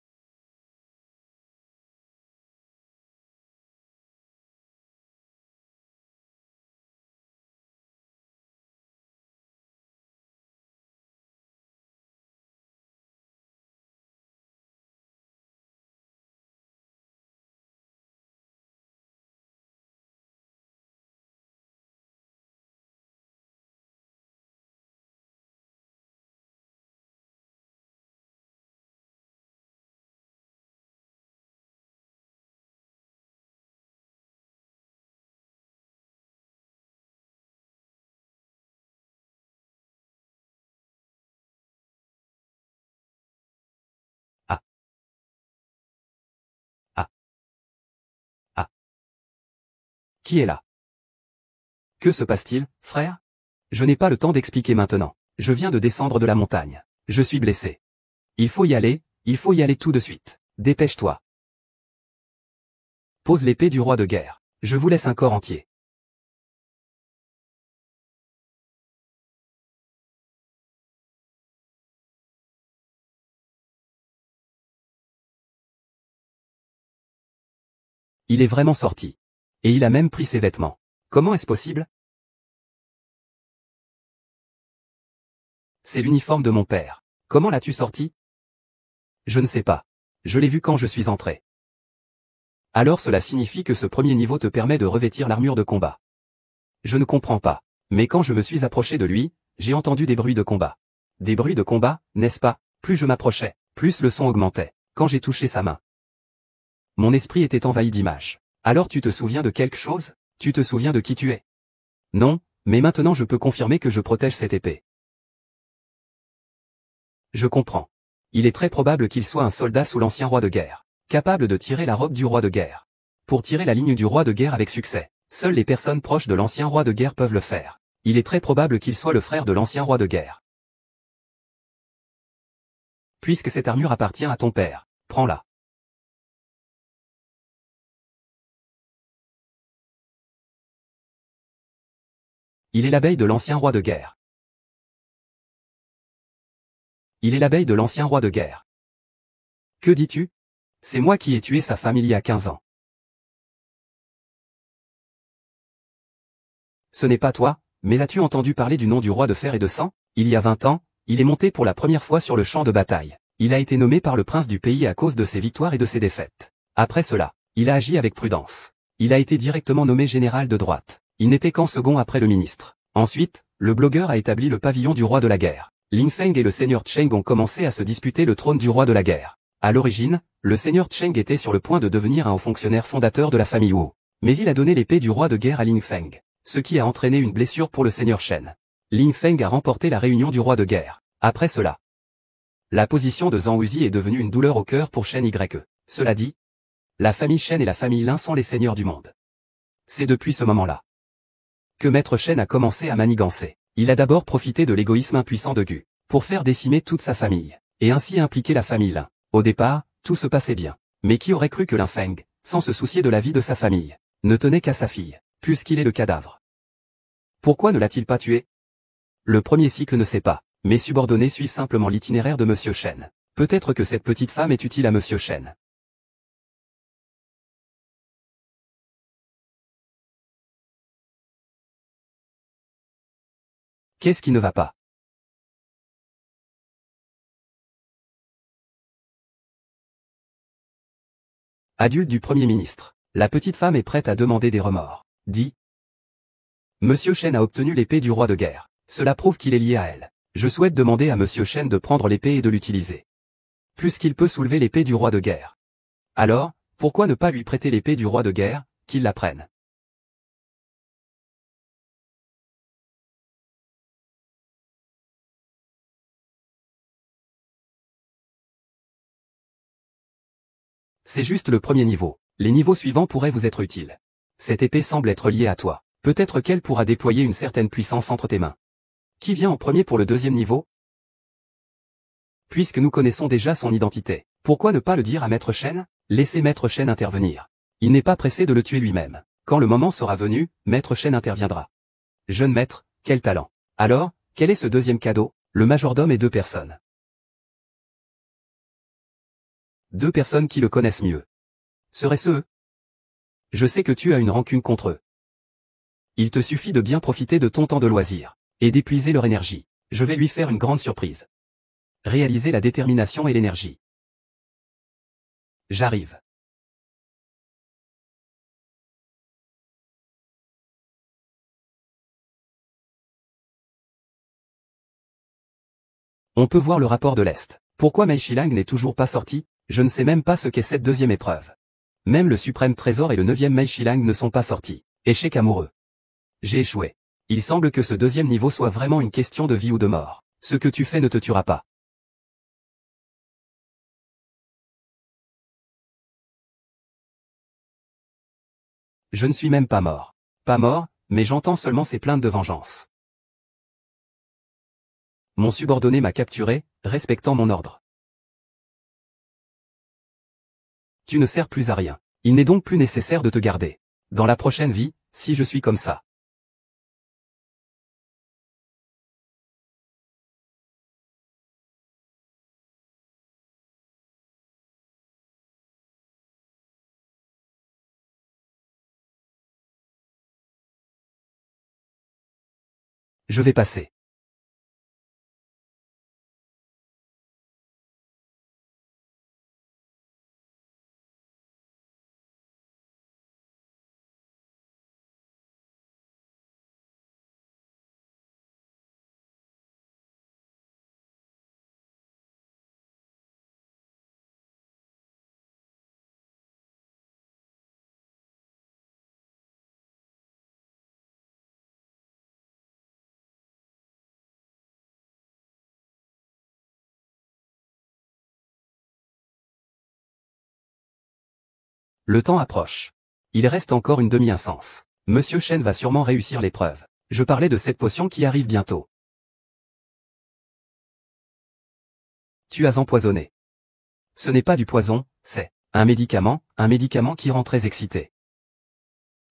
Qui est là? Que se passe-t-il, frère? Je n'ai pas le temps d'expliquer maintenant. Je viens de descendre de la montagne. Je suis blessé. Il faut y aller tout de suite. Dépêche-toi. Pose l'épée du roi de guerre. Je vous laisse un corps entier. Il est vraiment sorti. Et il a même pris ses vêtements. Comment est-ce possible? C'est l'uniforme de mon père. Comment l'as-tu sorti? Je ne sais pas. Je l'ai vu quand je suis entré. Alors cela signifie que ce premier niveau te permet de revêtir l'armure de combat. Je ne comprends pas. Mais quand je me suis approché de lui, j'ai entendu des bruits de combat. Des bruits de combat, n'est-ce pas? Plus je m'approchais, plus le son augmentait. Quand j'ai touché sa main, mon esprit était envahi d'images. Alors tu te souviens de quelque chose? Tu te souviens de qui tu es? Non, mais maintenant je peux confirmer que je protège cette épée. Je comprends. Il est très probable qu'il soit un soldat sous l'ancien roi de guerre, capable de tirer la robe du roi de guerre. Pour tirer la ligne du roi de guerre avec succès, seules les personnes proches de l'ancien roi de guerre peuvent le faire. Il est très probable qu'il soit le frère de l'ancien roi de guerre. Puisque cette armure appartient à ton père, prends-la. Il est l'abeille de l'ancien roi de guerre. Il est l'abeille de l'ancien roi de guerre. Que dis-tu? C'est moi qui ai tué sa femme il y a 15 ans. Ce n'est pas toi, mais as-tu entendu parler du nom du roi de fer et de sang? Il y a 20 ans, il est monté pour la première fois sur le champ de bataille. Il a été nommé par le prince du pays à cause de ses victoires et de ses défaites. Après cela, il a agi avec prudence. Il a été directement nommé général de droite. Il n'était qu'en second après le ministre. Ensuite, le blogueur a établi le pavillon du roi de la guerre. Ling Feng et le seigneur Cheng ont commencé à se disputer le trône du roi de la guerre. À l'origine, le seigneur Cheng était sur le point de devenir un haut fonctionnaire fondateur de la famille Wu. Mais il a donné l'épée du roi de guerre à Ling Feng, ce qui a entraîné une blessure pour le seigneur Shen. Ling Feng a remporté la réunion du roi de guerre. Après cela, la position de Zhang Wuzi est devenue une douleur au cœur pour Shen Ye. Cela dit, la famille Shen et la famille Lin sont les seigneurs du monde. C'est depuis ce moment-là que Maître Shen a commencé à manigancer. Il a d'abord profité de l'égoïsme impuissant de Gu pour faire décimer toute sa famille, et ainsi impliquer la famille Lin. Au départ, tout se passait bien. Mais qui aurait cru que Lin Feng, sans se soucier de la vie de sa famille, ne tenait qu'à sa fille, puisqu'il est le cadavre? Pourquoi ne l'a-t-il pas tué? Le premier cycle ne sait pas. Mes subordonnés suivent simplement l'itinéraire de Monsieur Shen. Peut-être que cette petite femme est utile à Monsieur Shen. Qu'est-ce qui ne va pas? Adulte du Premier ministre. La petite femme est prête à demander des remords. Dit. Monsieur Shen a obtenu l'épée du roi de guerre. Cela prouve qu'il est lié à elle. Je souhaite demander à Monsieur Shen de prendre l'épée et de l'utiliser. Puisqu'il peut soulever l'épée du roi de guerre. Alors, pourquoi ne pas lui prêter l'épée du roi de guerre, qu'il la prenne? C'est juste le premier niveau. Les niveaux suivants pourraient vous être utiles. Cette épée semble être liée à toi. Peut-être qu'elle pourra déployer une certaine puissance entre tes mains. Qui vient en premier pour le deuxième niveau? Puisque nous connaissons déjà son identité, pourquoi ne pas le dire à Maître Shen? Laissez Maître Shen intervenir. Il n'est pas pressé de le tuer lui-même. Quand le moment sera venu, Maître Shen interviendra. Jeune maître, quel talent. Alors, quel est ce deuxième cadeau? Le majordome et 2 personnes. 2 personnes qui le connaissent mieux. Seraient-ce eux? Je sais que tu as une rancune contre eux. Il te suffit de bien profiter de ton temps de loisir, et d'épuiser leur énergie. Je vais lui faire une grande surprise. Réaliser la détermination et l'énergie. J'arrive. On peut voir le rapport de l'Est. Pourquoi Mei Shilang n'est toujours pas sorti? Je ne sais même pas ce qu'est cette deuxième épreuve. Même le suprême trésor et le 9e Mei Shilang ne sont pas sortis. Échec amoureux. J'ai échoué. Il semble que ce deuxième niveau soit vraiment une question de vie ou de mort. Ce que tu fais ne te tuera pas. Je ne suis même pas mort. Pas mort, mais j'entends seulement ses plaintes de vengeance. Mon subordonné m'a capturé, respectant mon ordre. Tu ne sers plus à rien. Il n'est donc plus nécessaire de te garder. Dans la prochaine vie, si je suis comme ça. Je vais passer. Le temps approche. Il reste encore une demi-instance. Monsieur Chen va sûrement réussir l'épreuve. Je parlais de cette potion qui arrive bientôt. Tu as empoisonné. Ce n'est pas du poison, c'est un médicament qui rend très excité.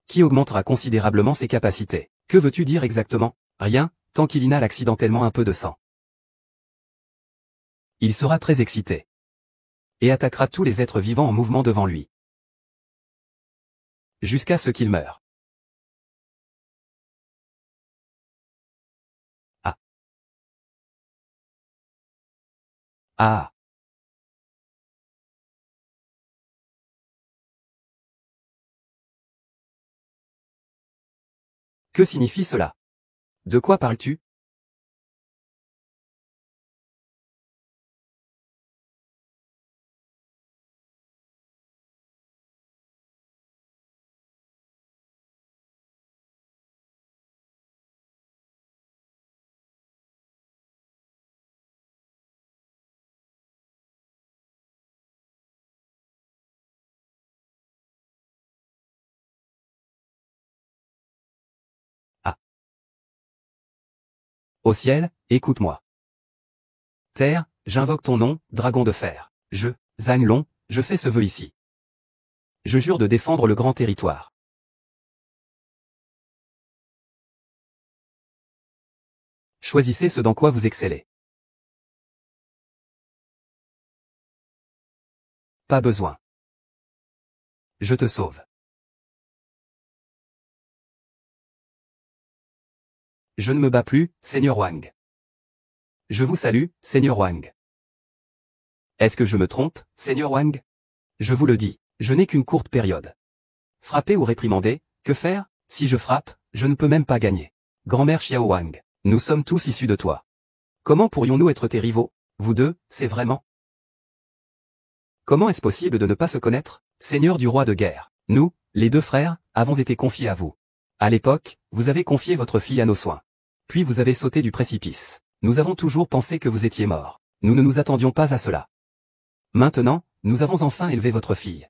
Qui augmentera considérablement ses capacités. Que veux-tu dire exactement? Rien, tant qu'il inhale accidentellement un peu de sang. Il sera très excité. Et attaquera tous les êtres vivants en mouvement devant lui. Jusqu'à ce qu'il meure. Ah. Ah. Que signifie cela? De quoi parles-tu? Ah. Au ciel, écoute-moi. Terre, j'invoque ton nom, dragon de fer. Zhang Long, je fais ce vœu ici. Je jure de défendre le grand territoire. Choisissez ce dans quoi vous excellez. Pas besoin. Je te sauve. Je ne me bats plus, Seigneur Wang. Je vous salue, Seigneur Wang. Est-ce que je me trompe, Seigneur Wang? Je vous le dis, je n'ai qu'une courte période. Frapper ou réprimander, que faire? Si je frappe, je ne peux même pas gagner. Grand-mère Xiao Wang, nous sommes tous issus de toi. Comment pourrions-nous être tes rivaux? Vous deux, c'est vraiment. Comment est-ce possible de ne pas se connaître? Seigneur du roi de guerre, nous, les deux frères, avons été confiés à vous. À l'époque, vous avez confié votre fille à nos soins. Puis vous avez sauté du précipice. Nous avons toujours pensé que vous étiez mort. Nous ne nous attendions pas à cela. Maintenant, nous avons enfin élevé votre fille.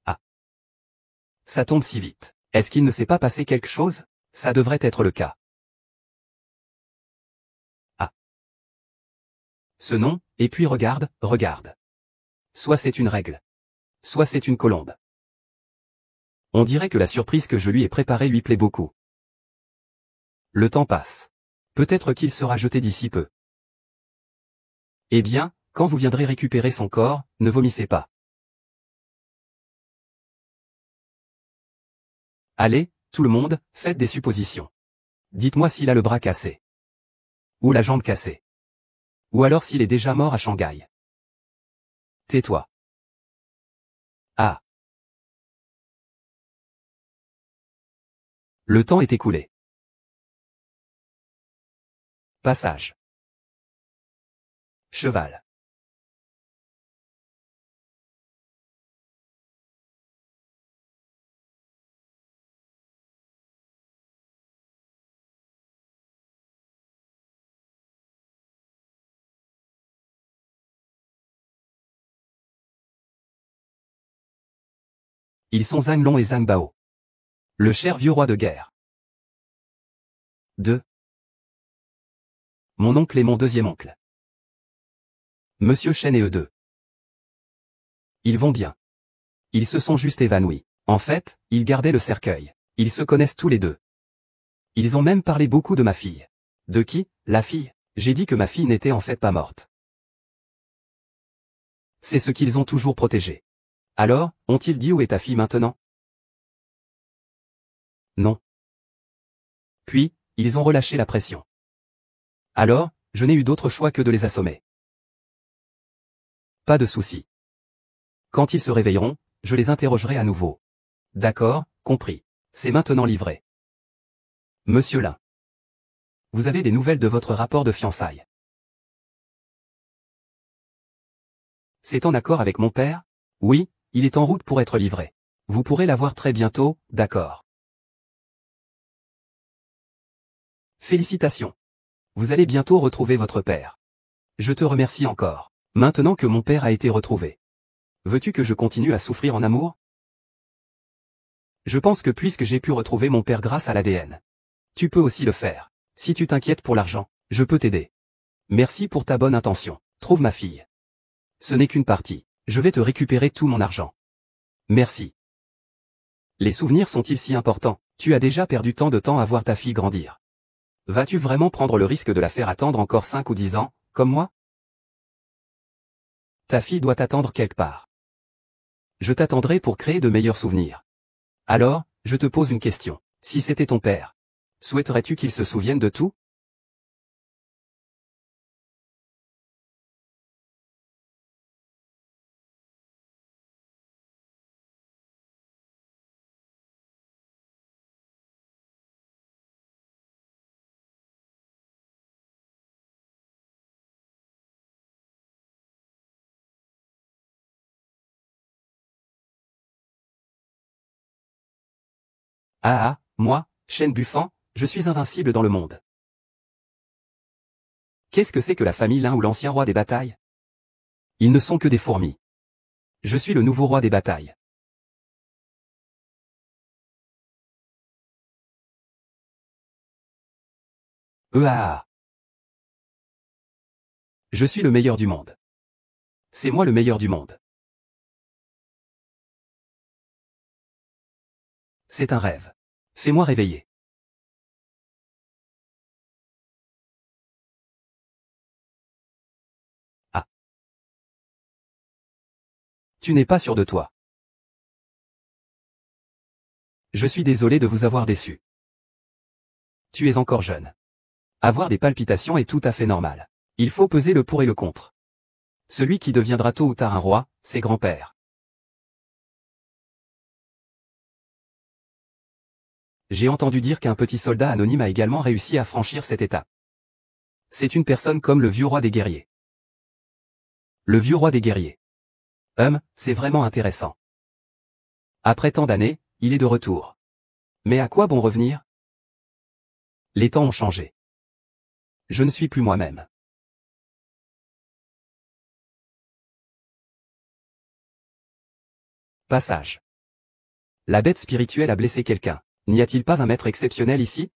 Ah. Ça tombe si vite. Est-ce qu'il ne s'est pas passé quelque chose? Ça devrait être le cas. Ah. Ce nom, et puis regarde, regarde. Soit c'est une règle. Soit c'est une colombe. On dirait que la surprise que je lui ai préparée lui plaît beaucoup. Le temps passe. Peut-être qu'il sera jeté d'ici peu. Eh bien, quand vous viendrez récupérer son corps, ne vomissez pas. Allez, tout le monde, faites des suppositions. Dites-moi s'il a le bras cassé. Ou la jambe cassée. Ou alors s'il est déjà mort à Shanghai. Tais-toi. Ah. Le temps est écoulé. Passage. Cheval. Ils sont Zhang Long et Zhang Bao. Le cher vieux roi de guerre. 2. Mon oncle et mon deuxième oncle. Monsieur Chen et eux deux. Ils vont bien. Ils se sont juste évanouis. En fait, ils gardaient le cercueil. Ils se connaissent tous les deux. Ils ont même parlé beaucoup de ma fille. De qui? La fille. J'ai dit que ma fille n'était en fait pas morte. C'est ce qu'ils ont toujours protégé. Alors, ont-ils dit où est ta fille maintenant? Non. Puis, ils ont relâché la pression. Alors, je n'ai eu d'autre choix que de les assommer. Pas de souci. Quand ils se réveilleront, je les interrogerai à nouveau. D'accord, compris. C'est maintenant livré. Monsieur Lin. Vous avez des nouvelles de votre rapport de fiançailles? C'est en accord avec mon père? Oui, il est en route pour être livré. Vous pourrez l'avoir très bientôt, d'accord. Félicitations. Vous allez bientôt retrouver votre père. Je te remercie encore. Maintenant que mon père a été retrouvé. Veux-tu que je continue à souffrir en amour? Je pense que puisque j'ai pu retrouver mon père grâce à l'ADN. Tu peux aussi le faire. Si tu t'inquiètes pour l'argent, je peux t'aider. Merci pour ta bonne intention. Trouve ma fille. Ce n'est qu'une partie. Je vais te récupérer tout mon argent. Merci. Les souvenirs sont-ils si importants? Tu as déjà perdu tant de temps à voir ta fille grandir. Vas-tu vraiment prendre le risque de la faire attendre encore 5 ou 10 ans, comme moi? Ta fille doit t'attendre quelque part. Je t'attendrai pour créer de meilleurs souvenirs. Alors, je te pose une question. Si c'était ton père, souhaiterais-tu qu'il se souvienne de tout? Ah ah, moi, Shen Buffan, je suis invincible dans le monde. Qu'est-ce que c'est que la famille Lin ou l'ancien roi des batailles? Ils ne sont que des fourmis. Je suis le nouveau roi des batailles. Ah ah. Je suis le meilleur du monde. C'est moi le meilleur du monde. C'est un rêve. Fais-moi réveiller. Ah. Tu n'es pas sûr de toi. Je suis désolé de vous avoir déçu. Tu es encore jeune. Avoir des palpitations est tout à fait normal. Il faut peser le pour et le contre. Celui qui deviendra tôt ou tard un roi, c'est grand-père. J'ai entendu dire qu'un petit soldat anonyme a également réussi à franchir cette étape. C'est une personne comme le vieux roi des guerriers. Le vieux roi des guerriers. C'est vraiment intéressant. Après tant d'années, il est de retour. Mais à quoi bon revenir? Les temps ont changé. Je ne suis plus moi-même. Passage. La bête spirituelle a blessé quelqu'un. N'y a-t-il pas un maître exceptionnel ici?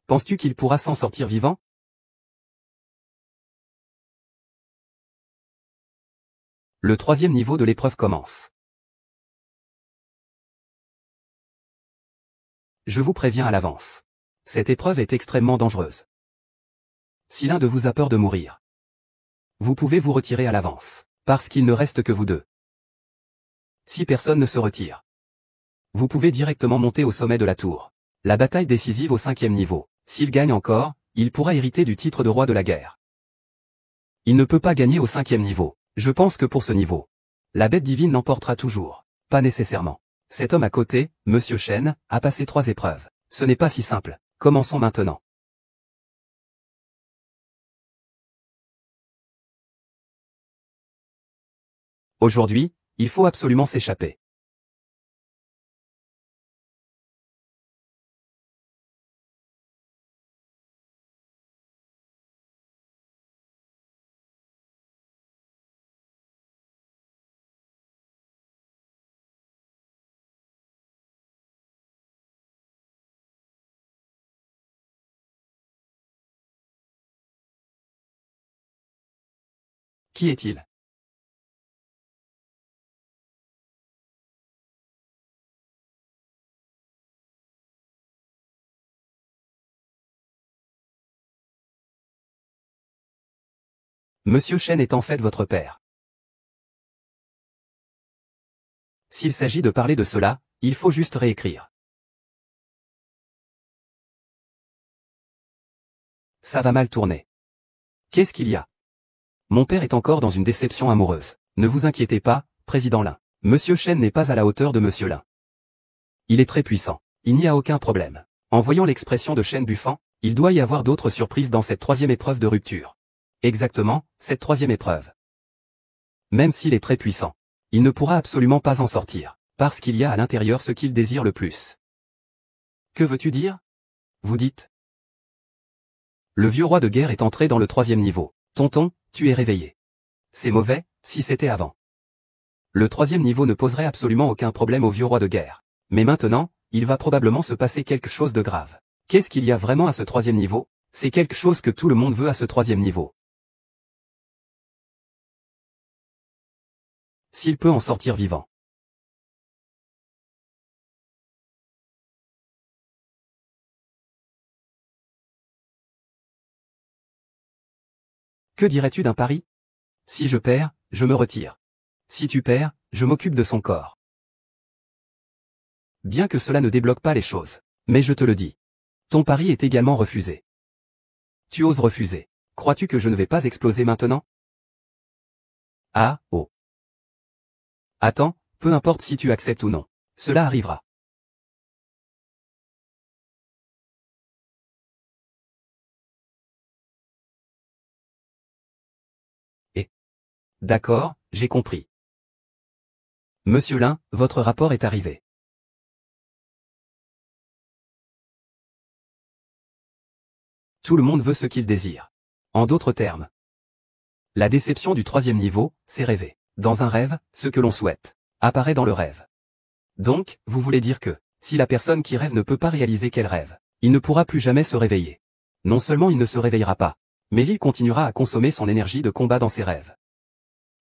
Penses-tu qu'il pourra s'en sortir vivant? Le troisième niveau de l'épreuve commence. Je vous préviens à l'avance. Cette épreuve est extrêmement dangereuse. Si l'un de vous a peur de mourir, vous pouvez vous retirer à l'avance, parce qu'il ne reste que vous deux. Si personne ne se retire, vous pouvez directement monter au sommet de la tour. La bataille décisive au 5e niveau. S'il gagne encore, il pourra hériter du titre de roi de la guerre. Il ne peut pas gagner au 5e niveau. Je pense que pour ce niveau, la bête divine l'emportera toujours. Pas nécessairement. Cet homme à côté, Monsieur Chen, a passé 3 épreuves. Ce n'est pas si simple. Commençons maintenant. Aujourd'hui, il faut absolument s'échapper. Qui est-il? Monsieur Chen est en fait votre père. S'il s'agit de parler de cela, il faut juste réécrire. Ça va mal tourner. Qu'est-ce qu'il y a? Mon père est encore dans une déception amoureuse. Ne vous inquiétez pas, président Lin. Monsieur Chen n'est pas à la hauteur de Monsieur Lin. Il est très puissant. Il n'y a aucun problème. En voyant l'expression de Chen Buffan, il doit y avoir d'autres surprises dans cette troisième épreuve de rupture. Exactement, cette troisième épreuve. Même s'il est très puissant, il ne pourra absolument pas en sortir, parce qu'il y a à l'intérieur ce qu'il désire le plus. Que veux-tu dire? Vous dites. Le vieux roi de guerre est entré dans le troisième niveau. Tonton, tu es réveillé. C'est mauvais, si c'était avant. Le troisième niveau ne poserait absolument aucun problème au vieux roi de guerre. Mais maintenant, il va probablement se passer quelque chose de grave. Qu'est-ce qu'il y a vraiment à ce troisième niveau? C'est quelque chose que tout le monde veut à ce troisième niveau. S'il peut en sortir vivant. Que dirais-tu d'un pari? Si je perds, je me retire. Si tu perds, je m'occupe de son corps. Bien que cela ne débloque pas les choses. Mais je te le dis. Ton pari est également refusé. Tu oses refuser. Crois-tu que je ne vais pas exploser maintenant? Ah, oh. Attends, peu importe si tu acceptes ou non. Cela arrivera. Et. D'accord, j'ai compris. Monsieur Lin, votre rapport est arrivé. Tout le monde veut ce qu'il désire. En d'autres termes. La déception du troisième niveau, c'est rêver. Dans un rêve, ce que l'on souhaite apparaît dans le rêve. Donc, vous voulez dire que, si la personne qui rêve ne peut pas réaliser qu'elle rêve, il ne pourra plus jamais se réveiller. Non seulement il ne se réveillera pas, mais il continuera à consommer son énergie de combat dans ses rêves.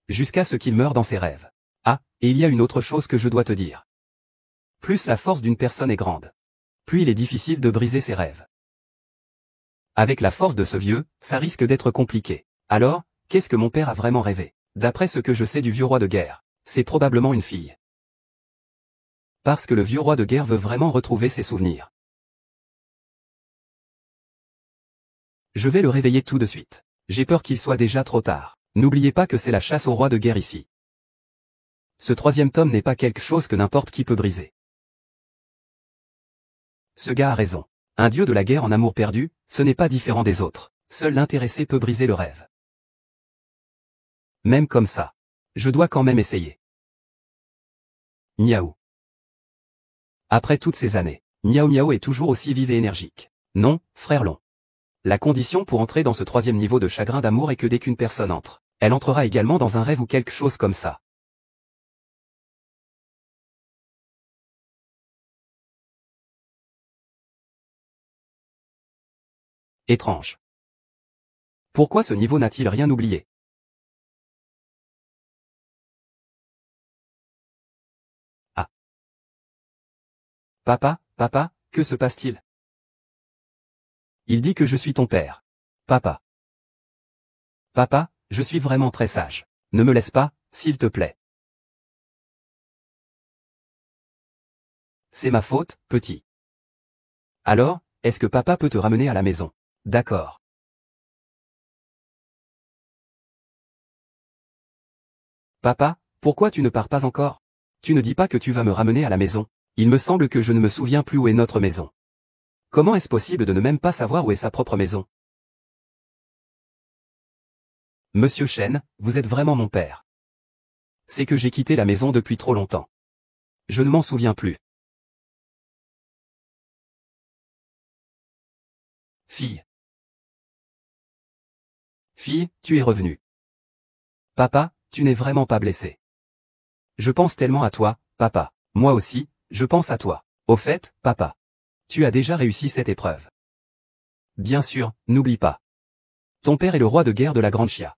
Jusqu'à ce qu'il meure dans ses rêves. Ah, et il y a une autre chose que je dois te dire. Plus la force d'une personne est grande, plus il est difficile de briser ses rêves. Avec la force de ce vieux, ça risque d'être compliqué. Alors, qu'est-ce que mon père a vraiment rêvé? D'après ce que je sais du vieux roi de guerre, c'est probablement une fille. Parce que le vieux roi de guerre veut vraiment retrouver ses souvenirs. Je vais le réveiller tout de suite. J'ai peur qu'il soit déjà trop tard. N'oubliez pas que c'est la chasse au roi de guerre ici. Ce troisième tome n'est pas quelque chose que n'importe qui peut briser. Ce gars a raison. Un dieu de la guerre en amour perdu, ce n'est pas différent des autres. Seul l'intéressé peut briser le rêve. Même comme ça. Je dois quand même essayer. Miaou. Après toutes ces années, Miao Miao est toujours aussi vive et énergique. Non, frère Long. La condition pour entrer dans ce troisième niveau de chagrin d'amour est que dès qu'une personne entre, elle entrera également dans un rêve ou quelque chose comme ça. Étrange. Pourquoi ce niveau n'a-t-il rien oublié? Ah. Papa, que se passe-t-il? Il dit que je suis ton père. Papa. Papa, je suis vraiment très sage. Ne me laisse pas, s'il te plaît. C'est ma faute, petit. Alors, est-ce que papa peut te ramener à la maison? D'accord. Papa, pourquoi tu ne pars pas encore? Tu ne dis pas que tu vas me ramener à la maison. Il me semble que je ne me souviens plus où est notre maison. Comment est-ce possible de ne même pas savoir où est sa propre maison? Monsieur Chen, vous êtes vraiment mon père. C'est que j'ai quitté la maison depuis trop longtemps. Je ne m'en souviens plus. Fille. Fille, tu es revenue. Papa, tu n'es vraiment pas blessé. Je pense tellement à toi, papa. Moi aussi, je pense à toi. Au fait, papa. Tu as déjà réussi cette épreuve. Bien sûr, n'oublie pas. Ton père est le roi de guerre de la Grande Chia.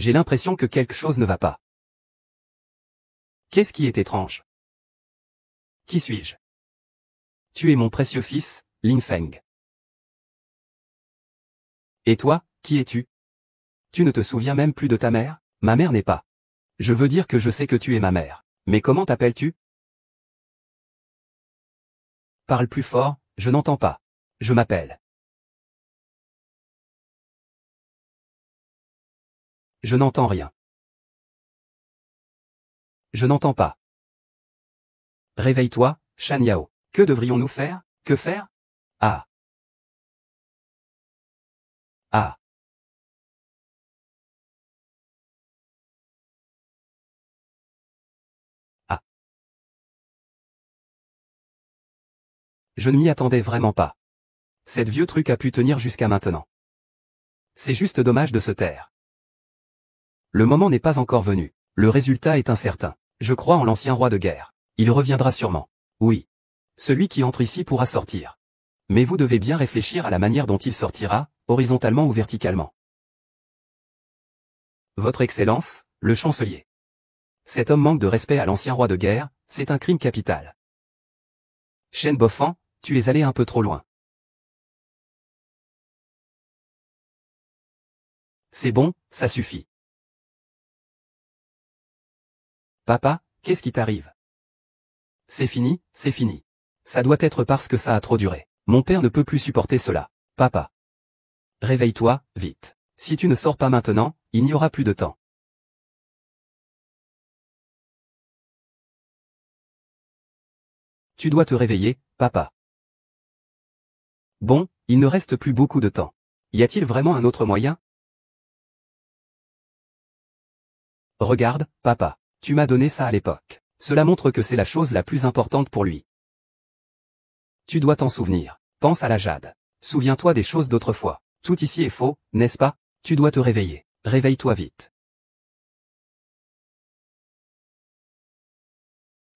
J'ai l'impression que quelque chose ne va pas. Qu'est-ce qui est étrange? Qui suis-je? Tu es mon précieux fils, Lin Feng. Et toi, qui es-tu? Tu ne te souviens même plus de ta mère? Ma mère n'est pas. Je veux dire que je sais que tu es ma mère. Mais comment t'appelles-tu? Parle plus fort, je n'entends pas. Je m'appelle. Je n'entends rien. Je n'entends pas. Réveille-toi, Shan Yao. Que devrions-nous faire? Que faire? Ah. Ah. Ah. Je ne m'y attendais vraiment pas. Cette vieux truc a pu tenir jusqu'à maintenant. C'est juste dommage de se taire. Le moment n'est pas encore venu. Le résultat est incertain. Je crois en l'ancien roi de guerre. Il reviendra sûrement. Oui. Celui qui entre ici pourra sortir. Mais vous devez bien réfléchir à la manière dont il sortira, horizontalement ou verticalement. Votre Excellence, le chancelier. Cet homme manque de respect à l'ancien roi de guerre, c'est un crime capital. Shen Bofan, tu es allé un peu trop loin. C'est bon, ça suffit. Papa, qu'est-ce qui t'arrive? C'est fini, c'est fini. Ça doit être parce que ça a trop duré. Mon père ne peut plus supporter cela. Papa. Réveille-toi, vite. Si tu ne sors pas maintenant, il n'y aura plus de temps. Tu dois te réveiller, papa. Bon, il ne reste plus beaucoup de temps. Y a-t-il vraiment un autre moyen? Regarde, papa. Tu m'as donné ça à l'époque. Cela montre que c'est la chose la plus importante pour lui. Tu dois t'en souvenir. Pense à la jade. Souviens-toi des choses d'autrefois. Tout ici est faux, n'est-ce pas? Tu dois te réveiller. Réveille-toi vite.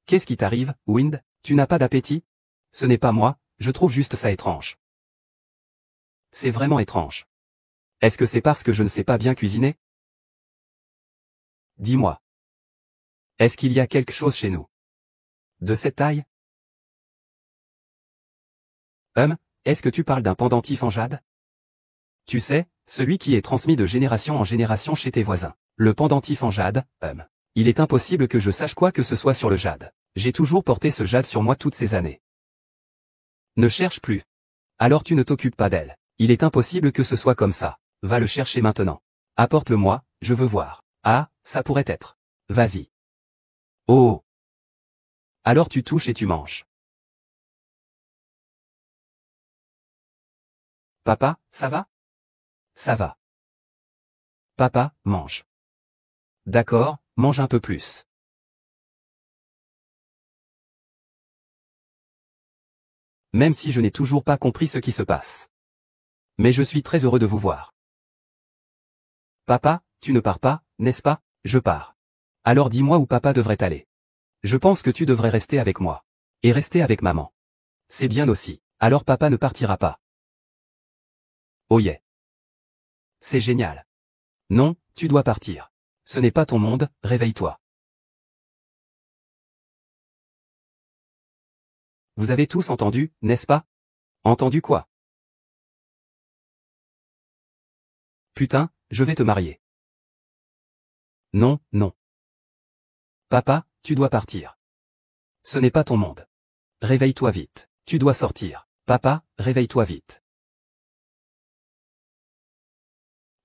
Qu'est-ce qui t'arrive, Wind? Tu n'as pas d'appétit? Ce n'est pas moi, je trouve juste ça étrange. C'est vraiment étrange. Est-ce que c'est parce que je ne sais pas bien cuisiner? Dis-moi. Est-ce qu'il y a quelque chose chez nous? De cette taille? Est-ce que tu parles d'un pendentif en jade? Tu sais, celui qui est transmis de génération en génération chez tes voisins. Le pendentif en jade, Il est impossible que je sache quoi que ce soit sur le jade. J'ai toujours porté ce jade sur moi toutes ces années. Ne cherche plus. Alors tu ne t'occupes pas d'elle. Il est impossible que ce soit comme ça. Va le chercher maintenant. Apporte-le-moi, je veux voir. Ah, ça pourrait être. Vas-y. Oh. Alors tu touches et tu manges. Papa, ça va? Ça va. Papa, mange. D'accord, mange un peu plus. Même si je n'ai toujours pas compris ce qui se passe. Mais je suis très heureux de vous voir. Papa, tu ne pars pas, n'est-ce pas? Je pars. Alors dis-moi où papa devrait aller. Je pense que tu devrais rester avec moi. Et rester avec maman. C'est bien aussi. Alors papa ne partira pas. Oh yeah. C'est génial. Non, tu dois partir. Ce n'est pas ton monde, réveille-toi. Vous avez tous entendu, n'est-ce pas? Entendu quoi? Putain, je vais te marier. Non, non. Papa, tu dois partir. Ce n'est pas ton monde. Réveille-toi vite. Tu dois sortir. Papa, réveille-toi vite.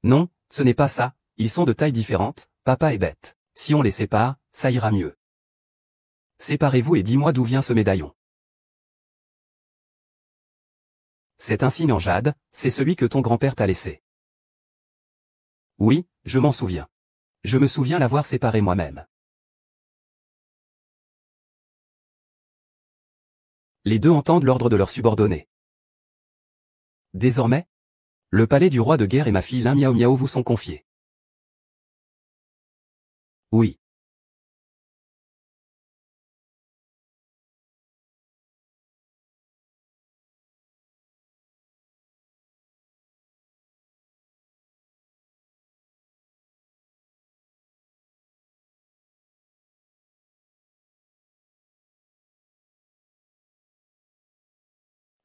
Non, ce n'est pas ça, ils sont de tailles différentes, papa est bête. Si on les sépare, ça ira mieux. Séparez-vous et dis-moi d'où vient ce médaillon. C'est un signe en jade, c'est celui que ton grand-père t'a laissé. Oui, je m'en souviens. Je me souviens l'avoir séparé moi-même. Les deux entendent l'ordre de leurs subordonnés. Désormais, le palais du roi de guerre et ma fille Lin Miao Miao vous sont confiés. Oui.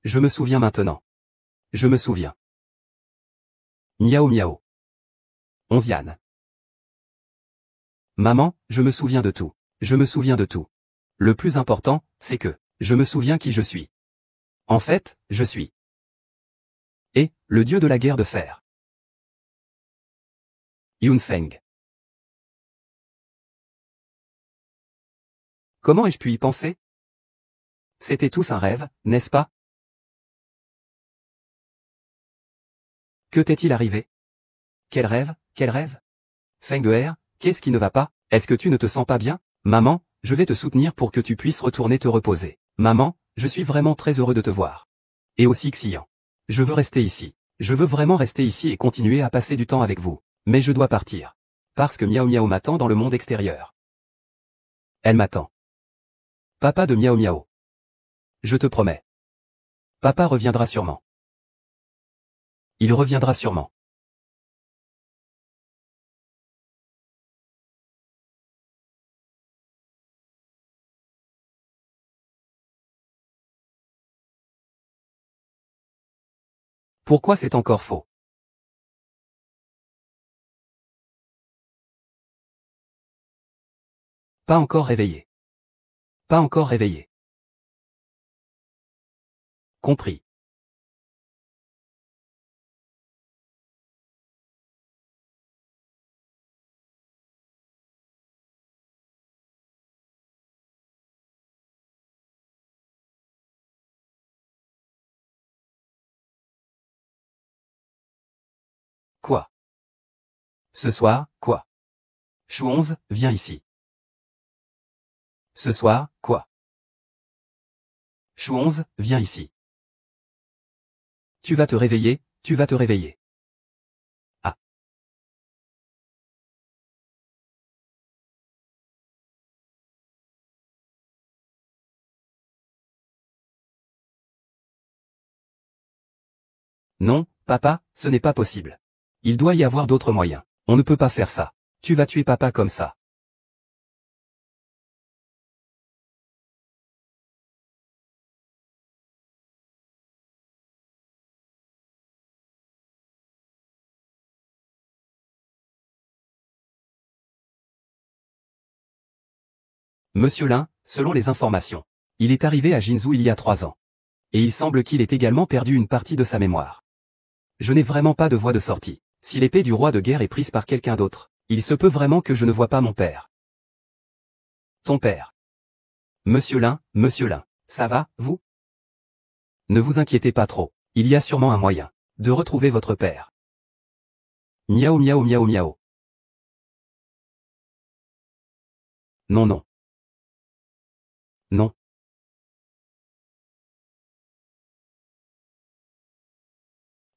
Je me souviens maintenant. Je me souviens. Miaou miaou. Onziane. Maman, je me souviens de tout. Je me souviens de tout. Le plus important, c'est que, je me souviens qui je suis. En fait, je suis. Et, le dieu de la guerre de fer. Yunfeng. Comment ai-je pu y penser? C'était tous un rêve, n'est-ce pas? Que t'est-il arrivé? Quel rêve, quel rêve? Feng-er, qu'est-ce qui ne va pas? Est-ce que tu ne te sens pas bien? Maman, je vais te soutenir pour que tu puisses retourner te reposer. Maman, je suis vraiment très heureux de te voir. Et aussi Xian. Je veux rester ici. Je veux vraiment rester ici et continuer à passer du temps avec vous. Mais je dois partir. Parce que Miao Miao m'attend dans le monde extérieur. Elle m'attend. Papa de Miao Miao. Je te promets. Papa reviendra sûrement. Il reviendra sûrement. Pourquoi c'est encore faux? Pas encore réveillé. Pas encore réveillé. Compris. Quoi? Ce soir, quoi? Chou11, viens ici. Ce soir, quoi? Chou11, viens ici. Tu vas te réveiller, tu vas te réveiller. Ah. Non, papa, ce n'est pas possible. Il doit y avoir d'autres moyens. On ne peut pas faire ça. Tu vas tuer papa comme ça. Monsieur Lin, selon les informations, il est arrivé à Jinzhou il y a 3 ans. Et il semble qu'il ait également perdu une partie de sa mémoire. Je n'ai vraiment pas de voie de sortie. Si l'épée du roi de guerre est prise par quelqu'un d'autre, il se peut vraiment que je ne vois pas mon père. Ton père. Monsieur Lin, ça va, vous? Ne vous inquiétez pas trop, il y a sûrement un moyen de retrouver votre père. Miaou miaou miaou miaou. Non non. Non.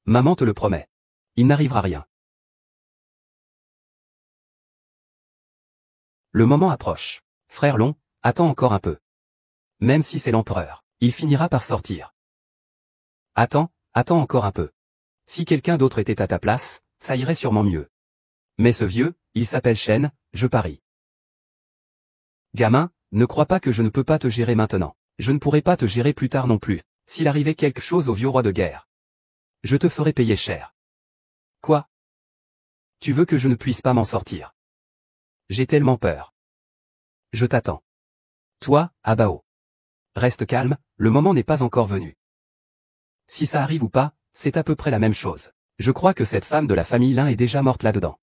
Maman te le promet. Il n'arrivera rien. Le moment approche. Frère Long, attends encore un peu. Même si c'est l'empereur, il finira par sortir. Attends encore un peu. Si quelqu'un d'autre était à ta place, ça irait sûrement mieux. Mais ce vieux, il s'appelle Shen, je parie. Gamin, ne crois pas que je ne peux pas te gérer maintenant. Je ne pourrai pas te gérer plus tard non plus. S'il arrivait quelque chose au vieux roi de guerre, je te ferai payer cher. Quoi? Tu veux que je ne puisse pas m'en sortir? J'ai tellement peur. Je t'attends. Toi, Abao. Reste calme, le moment n'est pas encore venu. Si ça arrive ou pas, c'est à peu près la même chose. Je crois que cette femme de la famille Lin est déjà morte là-dedans.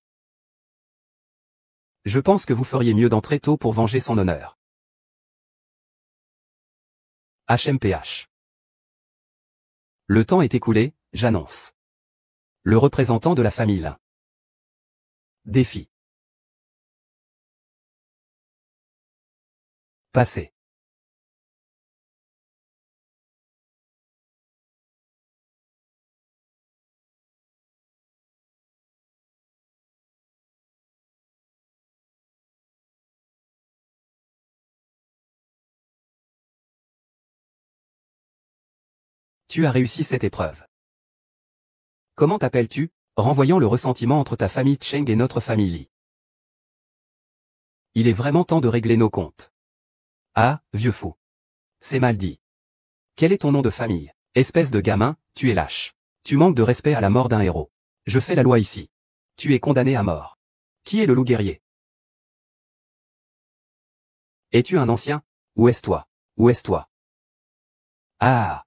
Je pense que vous feriez mieux d'entrer tôt pour venger son honneur. HMPH. Le temps est écoulé, j'annonce. Le représentant de la famille Lin. Défi. Passé. Tu as réussi cette épreuve. Comment t'appelles-tu? Renvoyant le ressentiment entre ta famille Cheng et notre famille Li. Il est vraiment temps de régler nos comptes. Ah, vieux fou. C'est mal dit. Quel est ton nom de famille? Espèce de gamin, tu es lâche. Tu manques de respect à la mort d'un héros. Je fais la loi ici. Tu es condamné à mort. Qui est le loup guerrier? Es-tu un ancien? Où est-ce toi? Où est-ce toi? Ah!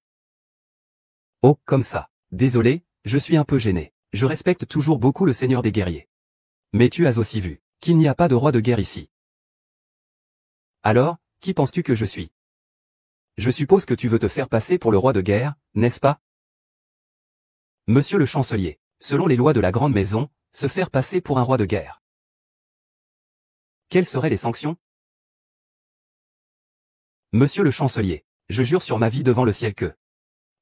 Oh, comme ça. Désolé, je suis un peu gêné. Je respecte toujours beaucoup le seigneur des guerriers. Mais tu as aussi vu qu'il n'y a pas de roi de guerre ici. Alors, qui penses-tu que je suis? Je suppose que tu veux te faire passer pour le roi de guerre, n'est-ce pas? Monsieur le chancelier, selon les lois de la grande maison, se faire passer pour un roi de guerre. Quelles seraient les sanctions? Monsieur le chancelier, je jure sur ma vie devant le ciel que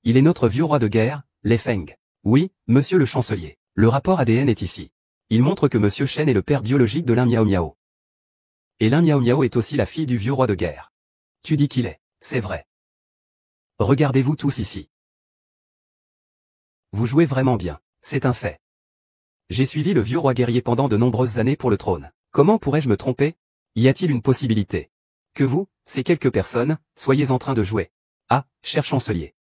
il est notre vieux roi de guerre, Lê Feng. Oui, monsieur le chancelier, le rapport ADN est ici. Il montre que monsieur Shen est le père biologique de Lin Miao Miao. Et Lin Miao Miao est aussi la fille du vieux roi de guerre. Tu dis qu'il est, c'est vrai. Regardez-vous tous ici. Vous jouez vraiment bien, c'est un fait. J'ai suivi le vieux roi guerrier pendant de nombreuses années pour le trône. Comment pourrais-je me tromper? Y a-t-il une possibilité que vous, ces quelques personnes, soyez en train de jouer? Ah, cher chancelier.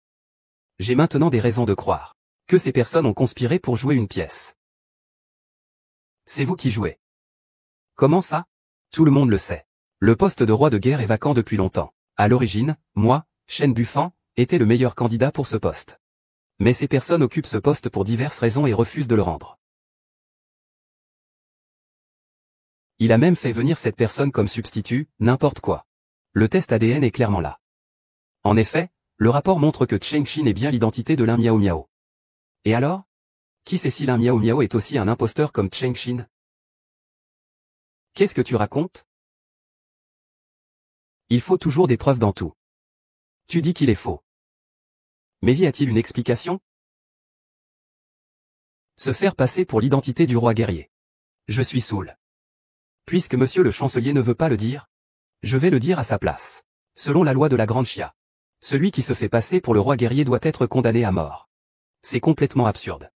J'ai maintenant des raisons de croire que ces personnes ont conspiré pour jouer une pièce. C'est vous qui jouez. Comment ça? Tout le monde le sait. Le poste de roi de guerre est vacant depuis longtemps. À l'origine, moi, Shen Bufan, était le meilleur candidat pour ce poste. Mais ces personnes occupent ce poste pour diverses raisons et refusent de le rendre. Il a même fait venir cette personne comme substitut, n'importe quoi. Le test ADN est clairement là. En effet, le rapport montre que Cheng Xin est bien l'identité de Lin Miao Miao. Et alors? Qui sait si Lin Miao Miao est aussi un imposteur comme Cheng Xin? Qu'est-ce que tu racontes? Il faut toujours des preuves dans tout. Tu dis qu'il est faux. Mais y a-t-il une explication? Se faire passer pour l'identité du roi guerrier. Je suis saoul. Puisque monsieur le chancelier ne veut pas le dire, je vais le dire à sa place. Selon la loi de la Grande Chia, celui qui se fait passer pour le roi guerrier doit être condamné à mort. C'est complètement absurde.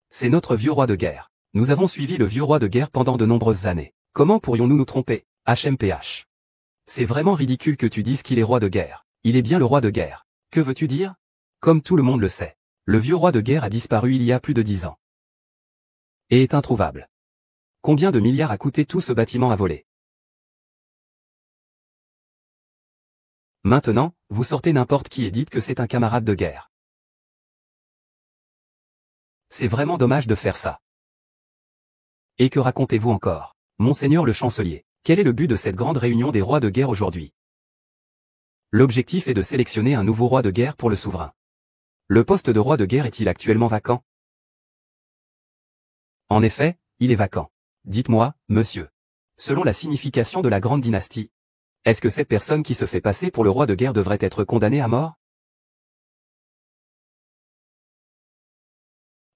C'est notre vieux roi de guerre. Nous avons suivi le vieux roi de guerre pendant de nombreuses années. Comment pourrions-nous nous tromper? HMPH. C'est vraiment ridicule que tu dises qu'il est roi de guerre. Il est bien le roi de guerre. Que veux-tu dire? Comme tout le monde le sait, le vieux roi de guerre a disparu il y a plus de 10 ans. Et est introuvable. Combien de milliards a coûté tout ce bâtiment à voler? Maintenant, vous sortez n'importe qui et dites que c'est un camarade de guerre. C'est vraiment dommage de faire ça. Et que racontez-vous encore? Monseigneur le chancelier, quel est le but de cette grande réunion des rois de guerre aujourd'hui? L'objectif est de sélectionner un nouveau roi de guerre pour le souverain. Le poste de roi de guerre est-il actuellement vacant? En effet, il est vacant. Dites-moi, monsieur. Selon la signification de la grande dynastie, est-ce que cette personne qui se fait passer pour le roi de guerre devrait être condamnée à mort?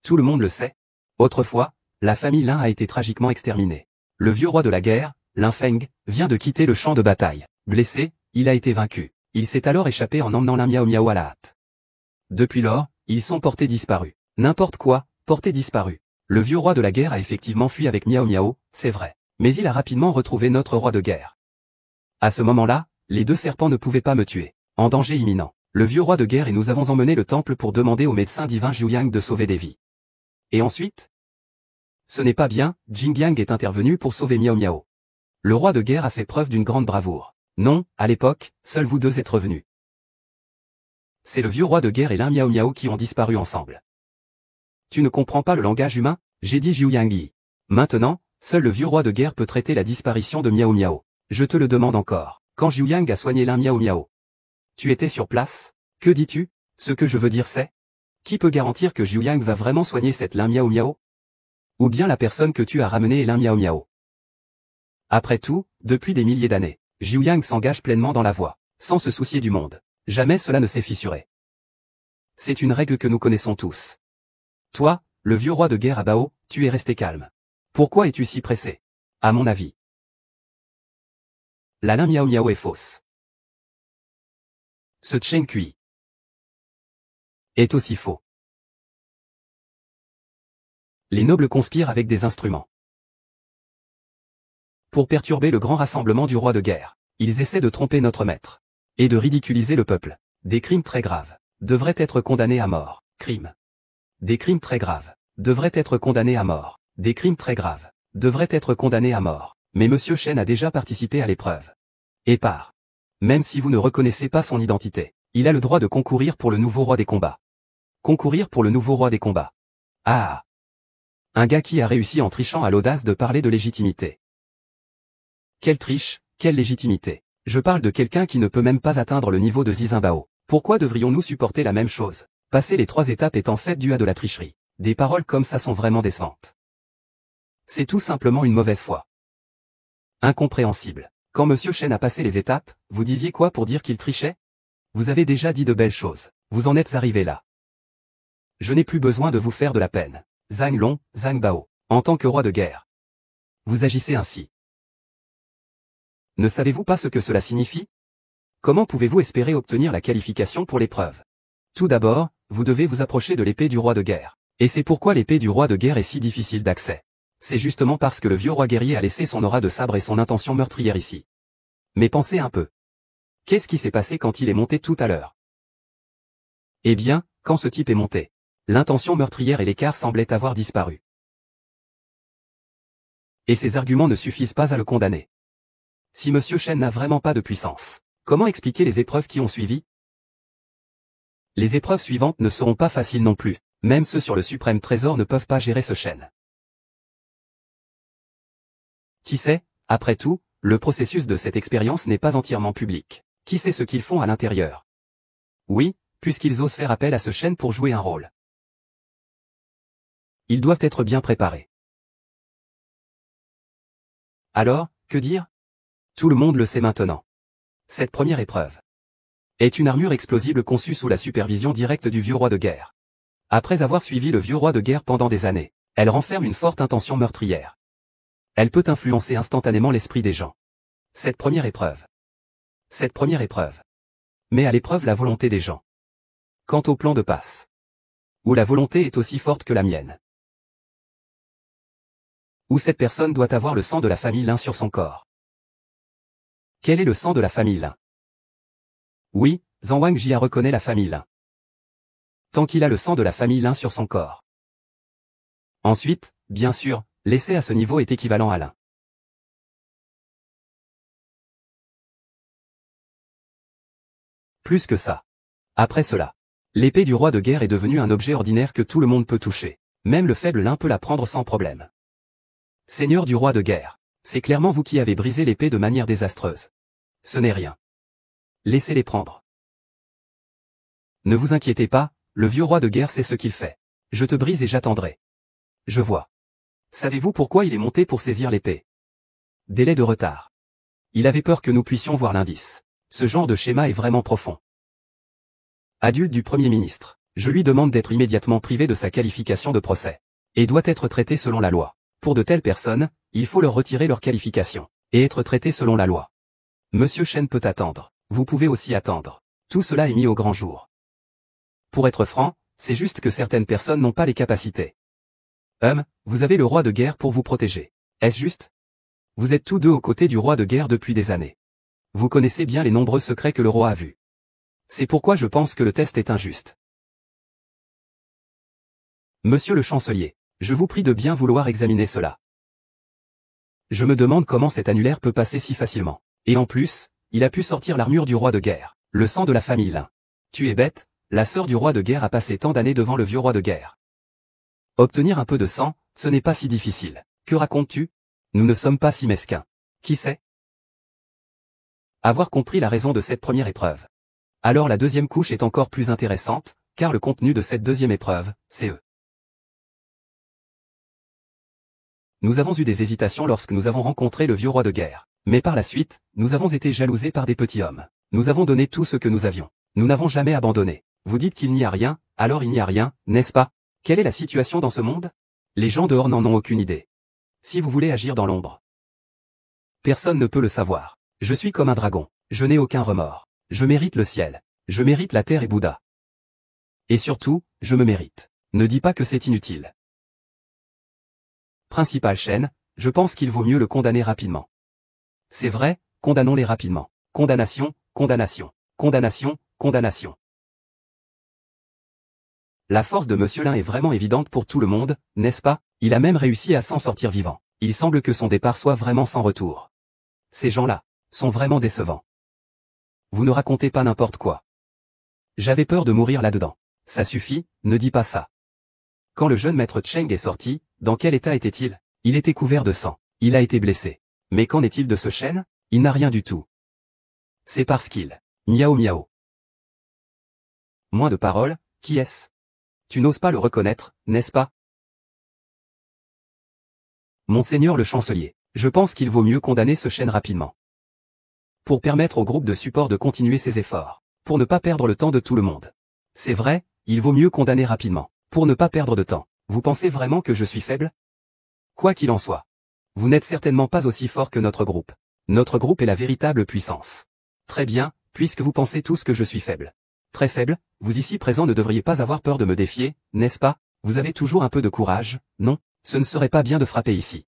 Tout le monde le sait. Autrefois, la famille Lin a été tragiquement exterminée. Le vieux roi de la guerre, Lin Feng, vient de quitter le champ de bataille. Blessé, il a été vaincu. Il s'est alors échappé en emmenant Lin Miao Miao à la hâte. Depuis lors, ils sont portés disparus. N'importe quoi, portés disparus. Le vieux roi de la guerre a effectivement fui avec Miao Miao, c'est vrai. Mais il a rapidement retrouvé notre roi de guerre. À ce moment-là, les deux serpents ne pouvaient pas me tuer. En danger imminent. Le vieux roi de guerre et nous avons emmené le temple pour demander au médecin divin Jiuyang de sauver des vies. Et ensuite? Ce n'est pas bien, Jingyang est intervenu pour sauver Miao Miao. Le roi de guerre a fait preuve d'une grande bravoure. Non, à l'époque, seuls vous deux êtes revenus. C'est le vieux roi de guerre et Lin Miao Miao qui ont disparu ensemble. Tu ne comprends pas le langage humain? J'ai dit Jiuyang Yi. Maintenant, seul le vieux roi de guerre peut traiter la disparition de Miao Miao. Je te le demande encore. Quand Jiuyang a soigné Lin Miao Miao, tu étais sur place? Que dis-tu? Ce que je veux dire c'est, qui peut garantir que Jiuyang va vraiment soigner cette Lin Miao Miao? Ou bien la personne que tu as ramenée est Lin Miao Miao? Après tout, depuis des milliers d'années, Jiuyang s'engage pleinement dans la voie, sans se soucier du monde. Jamais cela ne s'est fissuré. C'est une règle que nous connaissons tous. Toi, le vieux roi de guerre à Bao, tu es resté calme. Pourquoi es-tu si pressé? À mon avis, la Lin Miao Miao est fausse. Ce Chen Kui est aussi faux. Les nobles conspirent avec des instruments pour perturber le grand rassemblement du roi de guerre. Ils essaient de tromper notre maître et de ridiculiser le peuple. Des crimes très graves. devrait être condamné à mort. Crime. Des crimes très graves. Devrait être condamné à mort. Des crimes très graves. Devrait être condamné à mort. Mais Monsieur Chen a déjà participé à l'épreuve. Et par. Même si vous ne reconnaissez pas son identité, il a le droit de concourir pour le nouveau roi des combats. Concourir pour le nouveau roi des combats. Ah. Un gars qui a réussi en trichant à l'audace de parler de légitimité. Quelle triche, quelle légitimité. Je parle de quelqu'un qui ne peut même pas atteindre le niveau de Xi Jinping. Pourquoi devrions-nous supporter la même chose? Passer les 3 étapes est en fait dû à de la tricherie. Des paroles comme ça sont vraiment décevantes. C'est tout simplement une mauvaise foi. Incompréhensible. Quand Monsieur Chen a passé les étapes, vous disiez quoi pour dire qu'il trichait? Vous avez déjà dit de belles choses. Vous en êtes arrivé là. Je n'ai plus besoin de vous faire de la peine. Zhang Long, Zhang Bao, en tant que roi de guerre. Vous agissez ainsi. Ne savez-vous pas ce que cela signifie? Comment pouvez-vous espérer obtenir la qualification pour l'épreuve? Tout d'abord, vous devez vous approcher de l'épée du roi de guerre. Et c'est pourquoi l'épée du roi de guerre est si difficile d'accès. C'est justement parce que le vieux roi guerrier a laissé son aura de sabre et son intention meurtrière ici. Mais pensez un peu. Qu'est-ce qui s'est passé quand il est monté tout à l'heure? Eh bien, quand ce type est monté, l'intention meurtrière et l'écart semblaient avoir disparu. Et ces arguments ne suffisent pas à le condamner. Si Monsieur Chen n'a vraiment pas de puissance, comment expliquer les épreuves qui ont suivi? Les épreuves suivantes ne seront pas faciles non plus, même ceux sur le suprême trésor ne peuvent pas gérer ce Chen. Qui sait, après tout, le processus de cette expérience n'est pas entièrement public. Qui sait ce qu'ils font à l'intérieur? Oui, puisqu'ils osent faire appel à ce Chen pour jouer un rôle. Ils doivent être bien préparés. Alors, que dire? Tout le monde le sait maintenant. Cette première épreuve est une armure explosible conçue sous la supervision directe du vieux roi de guerre. Après avoir suivi le vieux roi de guerre pendant des années, elle renferme une forte intention meurtrière. Elle peut influencer instantanément l'esprit des gens. Cette première épreuve. Met à l'épreuve la volonté des gens. Quant au plan de passe, où la volonté est aussi forte que la mienne, où cette personne doit avoir le sang de la famille Lin sur son corps. Quel est le sang de la famille Lin? Oui, Zhang Wangjia reconnaît la famille Lin. Tant qu'il a le sang de la famille Lin sur son corps. Ensuite, bien sûr, l'essai à ce niveau est équivalent à Lin. Plus que ça. Après cela, l'épée du roi de guerre est devenue un objet ordinaire que tout le monde peut toucher. Même le faible Lin peut la prendre sans problème. Seigneur du roi de guerre, c'est clairement vous qui avez brisé l'épée de manière désastreuse. Ce n'est rien. Laissez-les prendre. Ne vous inquiétez pas, le vieux roi de guerre sait ce qu'il fait. Je te brise et j'attendrai. Je vois. Savez-vous pourquoi il est monté pour saisir l'épée? Délai de retard. Il avait peur que nous puissions voir l'indice. Ce genre de schéma est vraiment profond. Adulte du Premier ministre, je lui demande d'être immédiatement privé de sa qualification de procès. Et doit être traité selon la loi. Pour de telles personnes, il faut leur retirer leur qualification. Et être traité selon la loi. Monsieur Chen peut attendre. Vous pouvez aussi attendre. Tout cela est mis au grand jour. Pour être franc, c'est juste que certaines personnes n'ont pas les capacités. Vous avez le roi de guerre pour vous protéger. Est-ce juste? Vous êtes tous deux aux côtés du roi de guerre depuis des années. Vous connaissez bien les nombreux secrets que le roi a vus. C'est pourquoi je pense que le test est injuste. Monsieur le chancelier, je vous prie de bien vouloir examiner cela. Je me demande comment cet annulaire peut passer si facilement. Et en plus, il a pu sortir l'armure du roi de guerre, le sang de la famille Lin. Tu es bête, la sœur du roi de guerre a passé tant d'années devant le vieux roi de guerre. Obtenir un peu de sang, ce n'est pas si difficile. Que racontes-tu? Nous ne sommes pas si mesquins. Qui sait? Avoir compris la raison de cette première épreuve. Alors la deuxième couche est encore plus intéressante, car le contenu de cette deuxième épreuve, c'est eux. Nous avons eu des hésitations lorsque nous avons rencontré le vieux roi de guerre. Mais par la suite, nous avons été jalousés par des petits hommes. Nous avons donné tout ce que nous avions. Nous n'avons jamais abandonné. Vous dites qu'il n'y a rien, alors il n'y a rien, n'est-ce pas? Quelle est la situation dans ce monde? Les gens dehors n'en ont aucune idée. Si vous voulez agir dans l'ombre, personne ne peut le savoir. Je suis comme un dragon. Je n'ai aucun remords. Je mérite le ciel. Je mérite la terre et Bouddha. Et surtout, je me mérite. Ne dis pas que c'est inutile. Principal Chen, je pense qu'il vaut mieux le condamner rapidement. C'est vrai, condamnons-les rapidement. Condamnation, condamnation, condamnation, condamnation. La force de Monsieur Lin est vraiment évidente pour tout le monde, n'est-ce pas? Il a même réussi à s'en sortir vivant. Il semble que son départ soit vraiment sans retour. Ces gens-là sont vraiment décevants. Vous ne racontez pas n'importe quoi. J'avais peur de mourir là-dedans. Ça suffit, ne dis pas ça. Quand le jeune maître Cheng est sorti, dans quel état était-il? Il était couvert de sang. Il a été blessé. Mais qu'en est-il de ce chêne? Il n'a rien du tout. C'est parce qu'il... Miao miao. Moins de paroles, qui est-ce? Tu n'oses pas le reconnaître, n'est-ce pas? Monseigneur le chancelier, je pense qu'il vaut mieux condamner ce chêne rapidement. Pour permettre au groupe de support de continuer ses efforts. Pour ne pas perdre le temps de tout le monde. C'est vrai, il vaut mieux condamner rapidement. Pour ne pas perdre de temps. Vous pensez vraiment que je suis faible? Quoi qu'il en soit. Vous n'êtes certainement pas aussi fort que notre groupe. Notre groupe est la véritable puissance. Très bien, puisque vous pensez tous que je suis faible. Très faible, vous ici présents ne devriez pas avoir peur de me défier, n'est-ce pas? Vous avez toujours un peu de courage, non? Ce ne serait pas bien de frapper ici.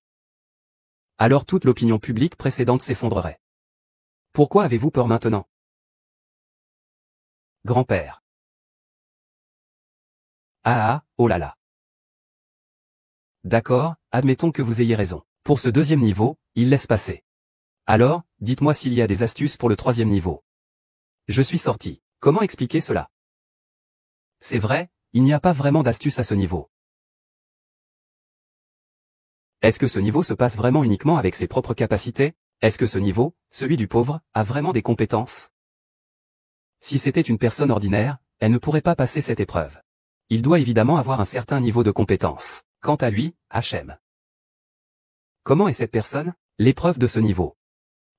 Alors toute l'opinion publique précédente s'effondrerait. Pourquoi avez-vous peur maintenant? Grand-père. Ah, oh là là. D'accord, admettons que vous ayez raison. Pour ce deuxième niveau, il laisse passer. Alors, dites-moi s'il y a des astuces pour le troisième niveau. Je suis sorti. Comment expliquer cela? C'est vrai, il n'y a pas vraiment d'astuce à ce niveau. Est-ce que ce niveau se passe vraiment uniquement avec ses propres capacités? Est-ce que ce niveau, celui du pauvre, a vraiment des compétences? Si c'était une personne ordinaire, elle ne pourrait pas passer cette épreuve. Il doit évidemment avoir un certain niveau de compétence. Quant à lui, HM. Comment est cette personne? L'épreuve de ce niveau.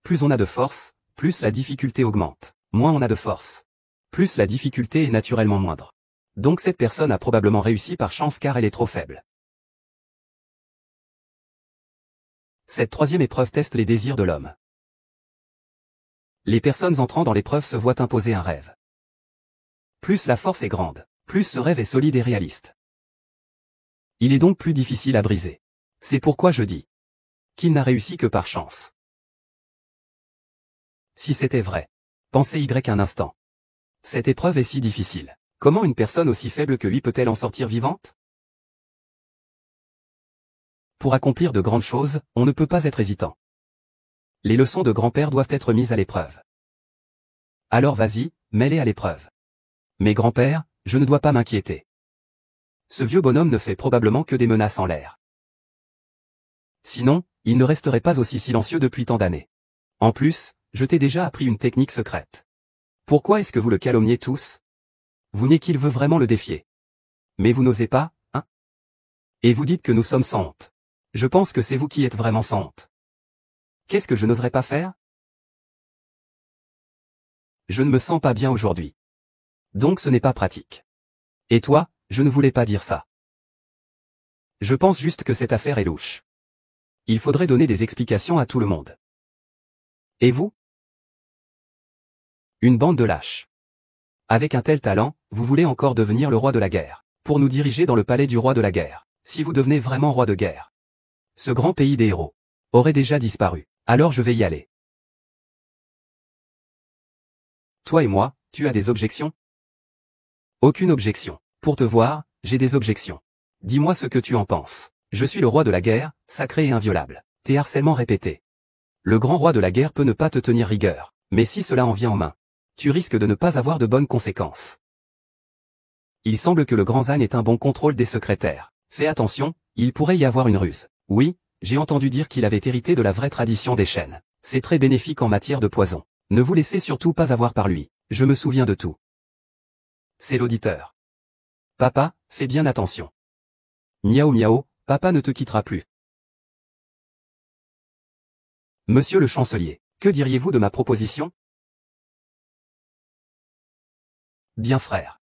Plus on a de force, plus la difficulté augmente. Moins on a de force. Plus la difficulté est naturellement moindre. Donc cette personne a probablement réussi par chance car elle est trop faible. Cette troisième épreuve teste les désirs de l'homme. Les personnes entrant dans l'épreuve se voient imposer un rêve. Plus la force est grande, plus ce rêve est solide et réaliste. Il est donc plus difficile à briser. C'est pourquoi je dis qu'il n'a réussi que par chance. Si c'était vrai, pensez Y un instant. Cette épreuve est si difficile. Comment une personne aussi faible que lui peut-elle en sortir vivante? Pour accomplir de grandes choses, on ne peut pas être hésitant. Les leçons de grand-père doivent être mises à l'épreuve. Alors vas-y, mets-les à l'épreuve. Mais grand-père, je ne dois pas m'inquiéter. Ce vieux bonhomme ne fait probablement que des menaces en l'air. Sinon, il ne resterait pas aussi silencieux depuis tant d'années. En plus, je t'ai déjà appris une technique secrète. Pourquoi est-ce que vous le calomniez tous? Vous niez qu'il veut vraiment le défier. Mais vous n'osez pas, hein? Et vous dites que nous sommes sans honte. Je pense que c'est vous qui êtes vraiment sans honte. Qu'est-ce que je n'oserais pas faire? Je ne me sens pas bien aujourd'hui. Donc ce n'est pas pratique. Et toi, je ne voulais pas dire ça. Je pense juste que cette affaire est louche. Il faudrait donner des explications à tout le monde. Et vous? Une bande de lâches. Avec un tel talent, vous voulez encore devenir le roi de la guerre, pour nous diriger dans le palais du roi de la guerre. Si vous devenez vraiment roi de guerre, ce grand pays des héros aurait déjà disparu. Alors je vais y aller. Toi et moi, tu as des objections? Aucune objection. Pour te voir, j'ai des objections. Dis-moi ce que tu en penses. Je suis le roi de la guerre, sacré et inviolable. Tes harcèlements répétés. Le grand roi de la guerre peut ne pas te tenir rigueur, mais si cela en vient en main, tu risques de ne pas avoir de bonnes conséquences. Il semble que le grand Zan ait un bon contrôle des secrétaires. Fais attention, il pourrait y avoir une ruse. Oui, j'ai entendu dire qu'il avait hérité de la vraie tradition des chênes. C'est très bénéfique en matière de poison. Ne vous laissez surtout pas avoir par lui. Je me souviens de tout. C'est l'auditeur. Papa, fais bien attention. Miao miao, papa ne te quittera plus. Monsieur le chancelier, que diriez-vous de ma proposition? Bien frère.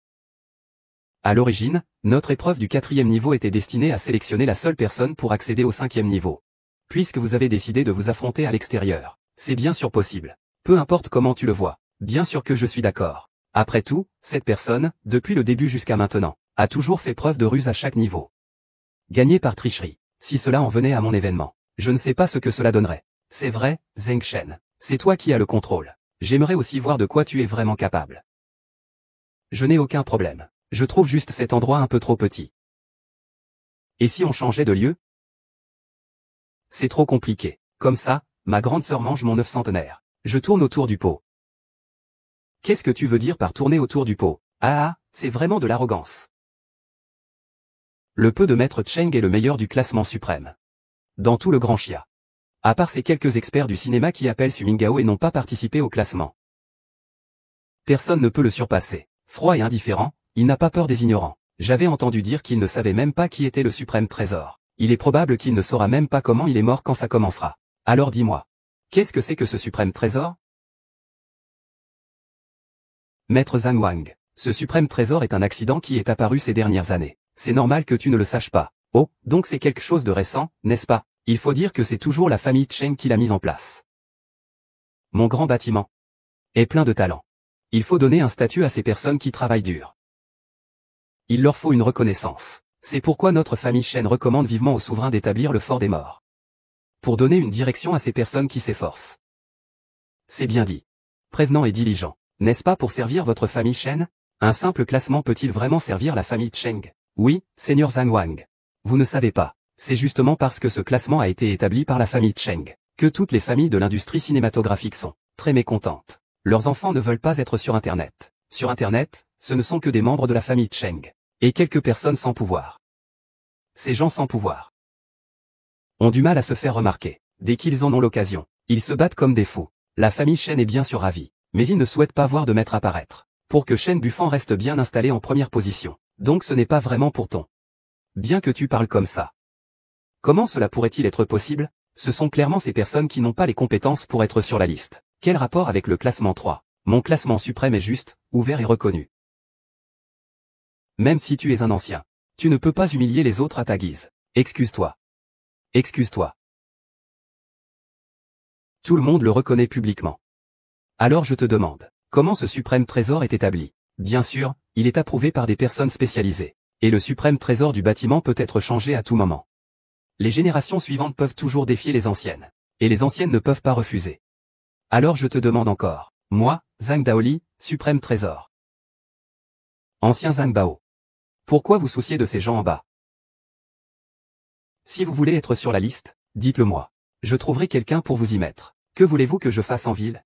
À l'origine, notre épreuve du 4e niveau était destinée à sélectionner la seule personne pour accéder au 5e niveau. Puisque vous avez décidé de vous affronter à l'extérieur, c'est bien sûr possible. Peu importe comment tu le vois, bien sûr que je suis d'accord. Après tout, cette personne, depuis le début jusqu'à maintenant, a toujours fait preuve de ruse à chaque niveau. Gagner par tricherie. Si cela en venait à mon événement, je ne sais pas ce que cela donnerait. C'est vrai, Zheng Shen, c'est toi qui as le contrôle. J'aimerais aussi voir de quoi tu es vraiment capable. Je n'ai aucun problème. Je trouve juste cet endroit un peu trop petit. Et si on changeait de lieu? C'est trop compliqué. Comme ça, ma grande sœur mange mon œuf centenaire. Je tourne autour du pot. Qu'est-ce que tu veux dire par tourner autour du pot? Ah, c'est vraiment de l'arrogance. Le peu de Maître Cheng est le meilleur du classement suprême. Dans tout le Grand Chia. À part ces quelques experts du cinéma qui appellent Su Mingao et n'ont pas participé au classement. Personne ne peut le surpasser. Froid et indifférent, il n'a pas peur des ignorants. J'avais entendu dire qu'il ne savait même pas qui était le suprême trésor. Il est probable qu'il ne saura même pas comment il est mort quand ça commencera. Alors dis-moi. Qu'est-ce que c'est que ce suprême trésor? Maître Zhang Wang. Ce suprême trésor est un accident qui est apparu ces dernières années. C'est normal que tu ne le saches pas. Oh, donc c'est quelque chose de récent, n'est-ce pas? Il faut dire que c'est toujours la famille Cheng qui l'a mis en place. Mon grand bâtiment est plein de talent. Il faut donner un statut à ces personnes qui travaillent dur. Il leur faut une reconnaissance. C'est pourquoi notre famille Chen recommande vivement au souverain d'établir le fort des morts. Pour donner une direction à ces personnes qui s'efforcent. C'est bien dit. Prévenant et diligent. N'est-ce pas pour servir votre famille Chen? Un simple classement peut-il vraiment servir la famille Cheng? Oui, Seigneur Zhang Wang. Vous ne savez pas. C'est justement parce que ce classement a été établi par la famille Cheng, que toutes les familles de l'industrie cinématographique sont très mécontentes. Leurs enfants ne veulent pas être sur Internet. Sur Internet, ce ne sont que des membres de la famille Cheng. Et quelques personnes sans pouvoir. Ces gens sans pouvoir ont du mal à se faire remarquer. Dès qu'ils en ont l'occasion, ils se battent comme des fous. La famille Chen est bien sûr ravie, mais ils ne souhaitent pas voir de maître apparaître. Pour que Chen Buffan reste bien installé en première position. Donc ce n'est pas vraiment pour ton bien que tu parles comme ça. Comment cela pourrait-il être possible? Ce sont clairement ces personnes qui n'ont pas les compétences pour être sur la liste. Quel rapport avec le classement 3? Mon classement suprême est juste, ouvert et reconnu. Même si tu es un ancien, tu ne peux pas humilier les autres à ta guise. Excuse-toi. Excuse-toi. Tout le monde le reconnaît publiquement. Alors je te demande, comment ce suprême trésor est établi? Bien sûr, il est approuvé par des personnes spécialisées. Et le suprême trésor du bâtiment peut être changé à tout moment. Les générations suivantes peuvent toujours défier les anciennes. Et les anciennes ne peuvent pas refuser. Alors je te demande encore, moi, Zhang Daoli, suprême trésor. Ancien Zhang Bao. Pourquoi vous souciez de ces gens en bas? Si vous voulez être sur la liste, dites-le moi. Je trouverai quelqu'un pour vous y mettre. Que voulez-vous que je fasse en ville?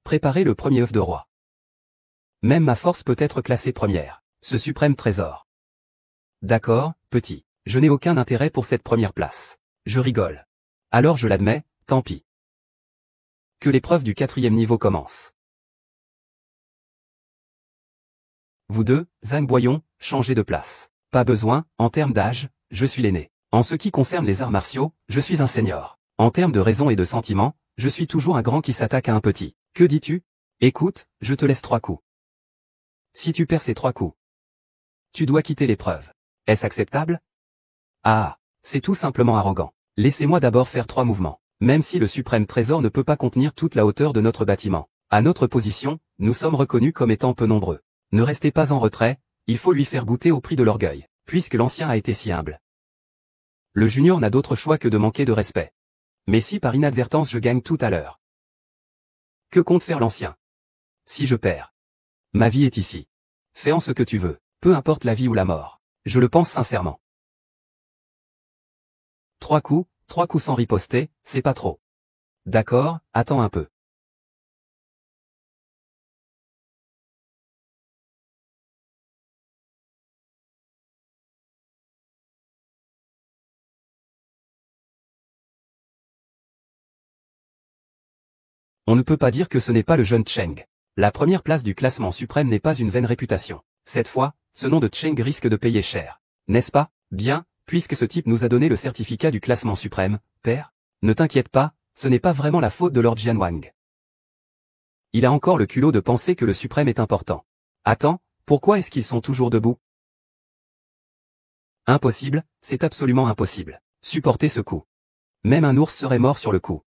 Préparez le premier œuf de roi. Même ma force peut être classée première. Ce suprême trésor. D'accord, petit. Je n'ai aucun intérêt pour cette première place. Je rigole. Alors je l'admets, tant pis. Que l'épreuve du 4e niveau commence. Vous deux, Zhang Boyon, changez de place. Pas besoin, en termes d'âge, je suis l'aîné. En ce qui concerne les arts martiaux, je suis un senior. En termes de raison et de sentiment, je suis toujours un grand qui s'attaque à un petit. Que dis-tu? Écoute, je te laisse 3 coups. Si tu perds ces 3 coups, tu dois quitter l'épreuve. Est-ce acceptable? Ah, c'est tout simplement arrogant. Laissez-moi d'abord faire 3 mouvements. Même si le suprême trésor ne peut pas contenir toute la hauteur de notre bâtiment. À notre position, nous sommes reconnus comme étant peu nombreux. Ne restez pas en retrait, il faut lui faire goûter au prix de l'orgueil, puisque l'ancien a été si humble. Le junior n'a d'autre choix que de manquer de respect. Mais si par inadvertance je gagne tout à l'heure, que compte faire l'ancien? Si je perds, ma vie est ici. Fais en ce que tu veux, peu importe la vie ou la mort. Je le pense sincèrement. 3 coups sans riposter, c'est pas trop. D'accord, attends un peu. On ne peut pas dire que ce n'est pas le jeune Cheng. La première place du classement suprême n'est pas une vaine réputation. Cette fois, ce nom de Cheng risque de payer cher. N'est-ce pas? Bien, puisque ce type nous a donné le certificat du classement suprême, père. Ne t'inquiète pas, ce n'est pas vraiment la faute de Lord Jianwang. Il a encore le culot de penser que le suprême est important. Attends, pourquoi est-ce qu'ils sont toujours debout? Impossible, c'est absolument impossible. Supporter ce coup. Même un ours serait mort sur le coup.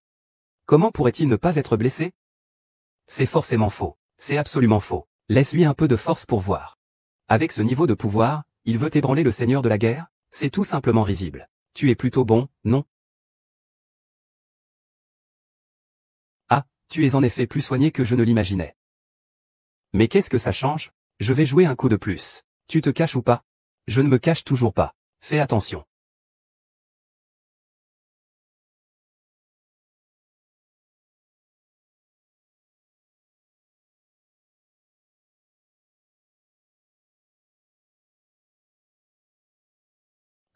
Comment pourrait-il ne pas être blessé? C'est forcément faux. C'est absolument faux. Laisse-lui un peu de force pour voir. Avec ce niveau de pouvoir, il veut ébranler le seigneur de la guerre? C'est tout simplement risible. Tu es plutôt bon, non? Ah, tu es en effet plus soigné que je ne l'imaginais. Mais qu'est-ce que ça change? Je vais jouer un coup de plus. Tu te caches ou pas? Je ne me cache toujours pas. Fais attention.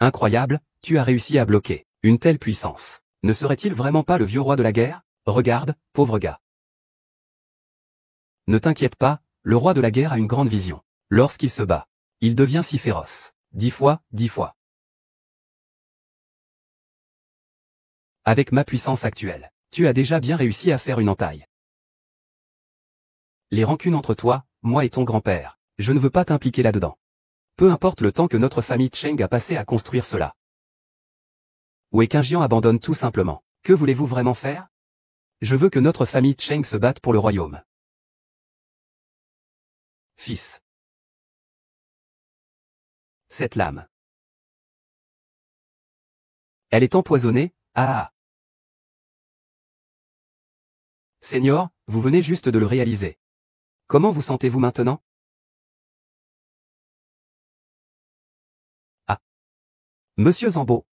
Incroyable, tu as réussi à bloquer. Une telle puissance. Ne serait-il vraiment pas le vieux roi de la guerre? Regarde, pauvre gars. Ne t'inquiète pas, le roi de la guerre a une grande vision. Lorsqu'il se bat, il devient si féroce. 10 fois, 10 fois. Avec ma puissance actuelle, tu as déjà bien réussi à faire une entaille. Les rancunes entre toi, moi et ton grand-père, je ne veux pas t'impliquer là-dedans. Peu importe le temps que notre famille Cheng a passé à construire cela. Ou qu'un géant abandonne tout simplement. Que voulez-vous vraiment faire? Je veux que notre famille Cheng se batte pour le royaume. Fils. Cette lame. Elle est empoisonnée, ah. Seigneur, vous venez juste de le réaliser. Comment vous sentez-vous maintenant? Ah. Monsieur Zambo.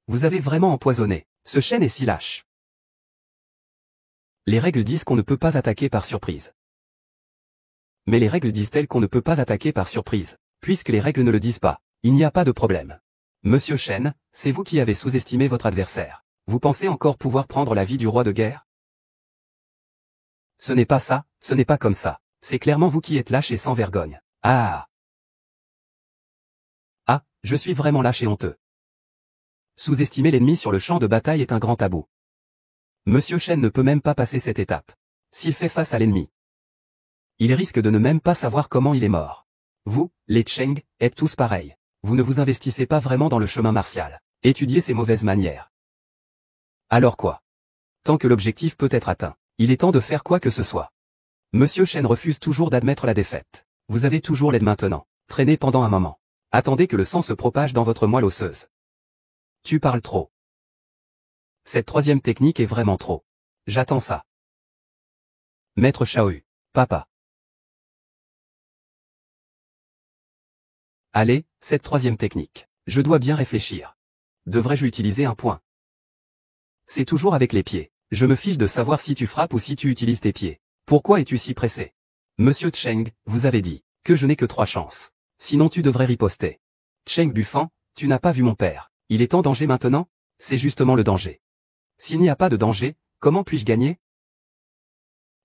Vous avez vraiment empoisonné. Ce chêne est si lâche. Les règles disent qu'on ne peut pas attaquer par surprise. Mais les règles disent-elles qu'on ne peut pas attaquer par surprise? Puisque les règles ne le disent pas, il n'y a pas de problème. Monsieur Shen, c'est vous qui avez sous-estimé votre adversaire. Vous pensez encore pouvoir prendre la vie du roi de guerre? Ce n'est pas ça, ce n'est pas comme ça. C'est clairement vous qui êtes lâche et sans vergogne. Ah. Ah, je suis vraiment lâche et honteux. Sous-estimer l'ennemi sur le champ de bataille est un grand tabou. Monsieur Shen ne peut même pas passer cette étape. S'il fait face à l'ennemi, il risque de ne même pas savoir comment il est mort. Vous, les Cheng, êtes tous pareils. Vous ne vous investissez pas vraiment dans le chemin martial. Étudiez ses mauvaises manières. Alors quoi? Tant que l'objectif peut être atteint, il est temps de faire quoi que ce soit. Monsieur Shen refuse toujours d'admettre la défaite. Vous avez toujours l'aide maintenant. Traînez pendant un moment. Attendez que le sang se propage dans votre moelle osseuse. Tu parles trop. Cette troisième technique est vraiment trop. J'attends ça. Maître Shaoyu. Papa. Allez, cette troisième technique. Je dois bien réfléchir. Devrais-je utiliser un point? C'est toujours avec les pieds. Je me fiche de savoir si tu frappes ou si tu utilises tes pieds. Pourquoi es-tu si pressé? Monsieur Cheng, vous avez dit que je n'ai que 3 chances. Sinon tu devrais riposter. Cheng Buffan, tu n'as pas vu mon père. Il est en danger maintenant? C'est justement le danger. S'il n'y a pas de danger, comment puis-je gagner?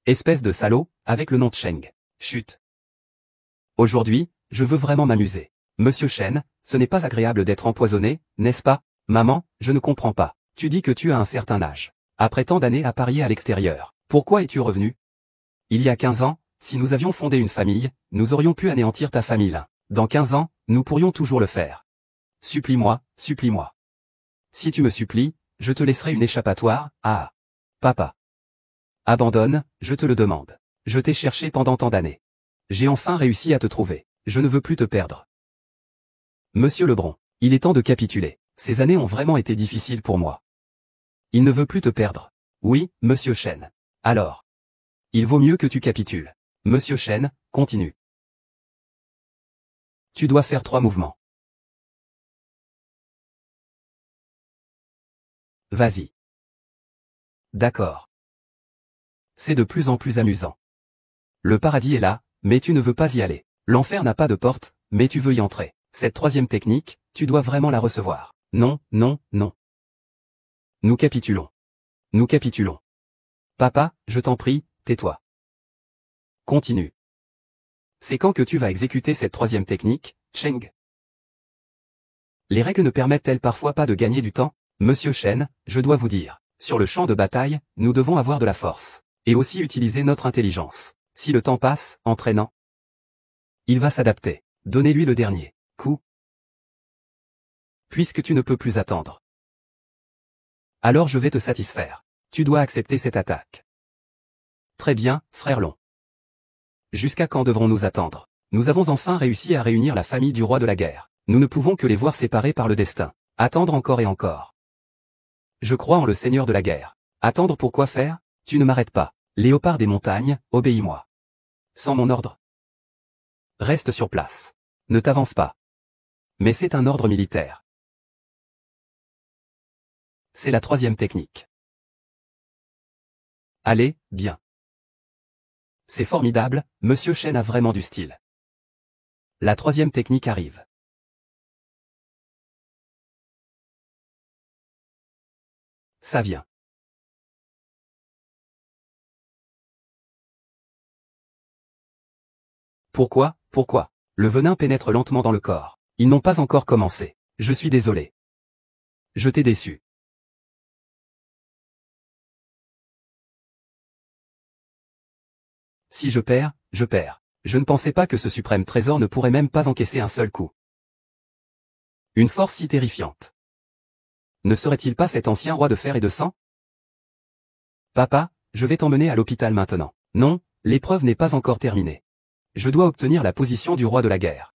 Espèce de salaud, avec le nom de Cheng. Chut. Aujourd'hui, je veux vraiment m'amuser. Monsieur Shen, ce n'est pas agréable d'être empoisonné, n'est-ce pas? Maman, je ne comprends pas. Tu dis que tu as un certain âge. Après tant d'années à parier à l'extérieur, pourquoi es-tu revenu? Il y a 15 ans, si nous avions fondé une famille, nous aurions pu anéantir ta famille là. Dans 15 ans, nous pourrions toujours le faire. Supplie-moi, supplie-moi. Si tu me supplies, je te laisserai une échappatoire, ah. Papa. Abandonne, je te le demande. Je t'ai cherché pendant tant d'années. J'ai enfin réussi à te trouver. Je ne veux plus te perdre. Monsieur Lebron, il est temps de capituler. Ces années ont vraiment été difficiles pour moi. Il ne veut plus te perdre. Oui, Monsieur Shen. Alors. Il vaut mieux que tu capitules. Monsieur Shen, continue. Tu dois faire 3 mouvements. Vas-y. D'accord. C'est de plus en plus amusant. Le paradis est là, mais tu ne veux pas y aller. L'enfer n'a pas de porte, mais tu veux y entrer. Cette troisième technique, tu dois vraiment la recevoir. Non, non, non. Nous capitulons. Nous capitulons. Papa, je t'en prie, tais-toi. Continue. C'est quand que tu vas exécuter cette troisième technique, Cheng? Les règles ne permettent-elles parfois pas de gagner du temps? Monsieur Shen, je dois vous dire, sur le champ de bataille, nous devons avoir de la force. Et aussi utiliser notre intelligence. Si le temps passe, entraînant, il va s'adapter. Donnez-lui le dernier coup. Puisque tu ne peux plus attendre. Alors je vais te satisfaire. Tu dois accepter cette attaque. Très bien, frère Long. Jusqu'à quand devrons-nous attendre? Nous avons enfin réussi à réunir la famille du roi de la guerre. Nous ne pouvons que les voir séparés par le destin. Attendre encore et encore. Je crois en le seigneur de la guerre. Attendre pour quoi faire? Tu ne m'arrêtes pas. Léopard des montagnes, obéis-moi. Sans mon ordre. Reste sur place. Ne t'avance pas. Mais c'est un ordre militaire. C'est la troisième technique. Allez, bien. C'est formidable, Monsieur Chen a vraiment du style. La troisième technique arrive. Ça vient. Pourquoi? Le venin pénètre lentement dans le corps. Ils n'ont pas encore commencé. Je suis désolé. Je t'ai déçu. Si je perds, je perds. Je ne pensais pas que ce suprême trésor ne pourrait même pas encaisser un seul coup. Une force si terrifiante. Ne serait-il pas cet ancien roi de fer et de sang? Papa, je vais t'emmener à l'hôpital maintenant. Non, l'épreuve n'est pas encore terminée. Je dois obtenir la position du roi de la guerre.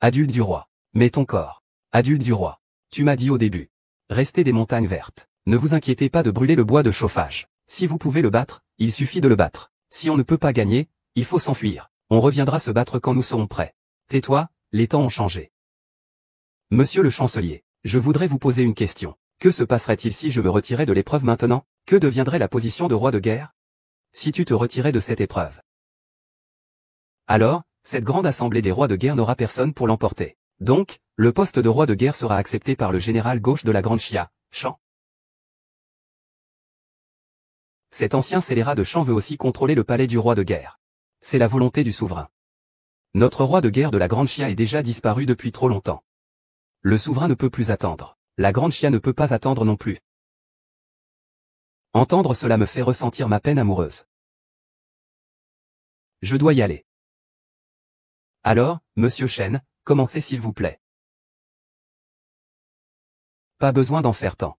Adulte du roi. Mais ton corps. Adulte du roi. Tu m'as dit au début. Restez des montagnes vertes. Ne vous inquiétez pas de brûler le bois de chauffage. Si vous pouvez le battre, il suffit de le battre. Si on ne peut pas gagner, il faut s'enfuir. On reviendra se battre quand nous serons prêts. Tais-toi, les temps ont changé. Monsieur le chancelier, je voudrais vous poser une question. Que se passerait-il si je me retirais de l'épreuve maintenant? Que deviendrait la position de roi de guerre? Si tu te retirais de cette épreuve. Alors, cette grande assemblée des rois de guerre n'aura personne pour l'emporter. Donc, le poste de roi de guerre sera accepté par le général gauche de la Grande Chia, Chan. Cet ancien scélérat de Chan veut aussi contrôler le palais du roi de guerre. C'est la volonté du souverain. Notre roi de guerre de la Grande Chia est déjà disparu depuis trop longtemps. Le souverain ne peut plus attendre. La Grande Chia ne peut pas attendre non plus. Entendre cela me fait ressentir ma peine amoureuse. Je dois y aller. Alors, Monsieur Chen, commencez s'il vous plaît. Pas besoin d'en faire tant.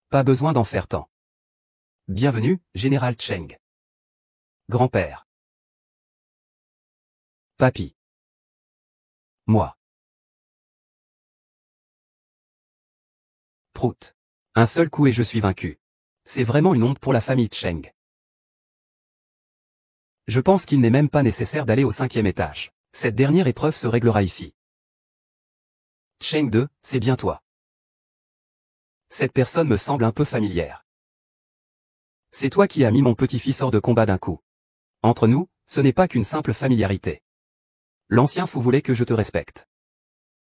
Pas besoin d'en faire tant. Bienvenue, Général Cheng. Grand-père. Papy. Moi. Prout. Un seul coup et je suis vaincu. C'est vraiment une honte pour la famille Cheng. Je pense qu'il n'est même pas nécessaire d'aller au 5e étage. Cette dernière épreuve se réglera ici. Cheng 2, c'est bien toi. Cette personne me semble un peu familière. C'est toi qui as mis mon petit-fils hors de combat d'un coup. Entre nous, ce n'est pas qu'une simple familiarité. L'ancien fou voulait que je te respecte.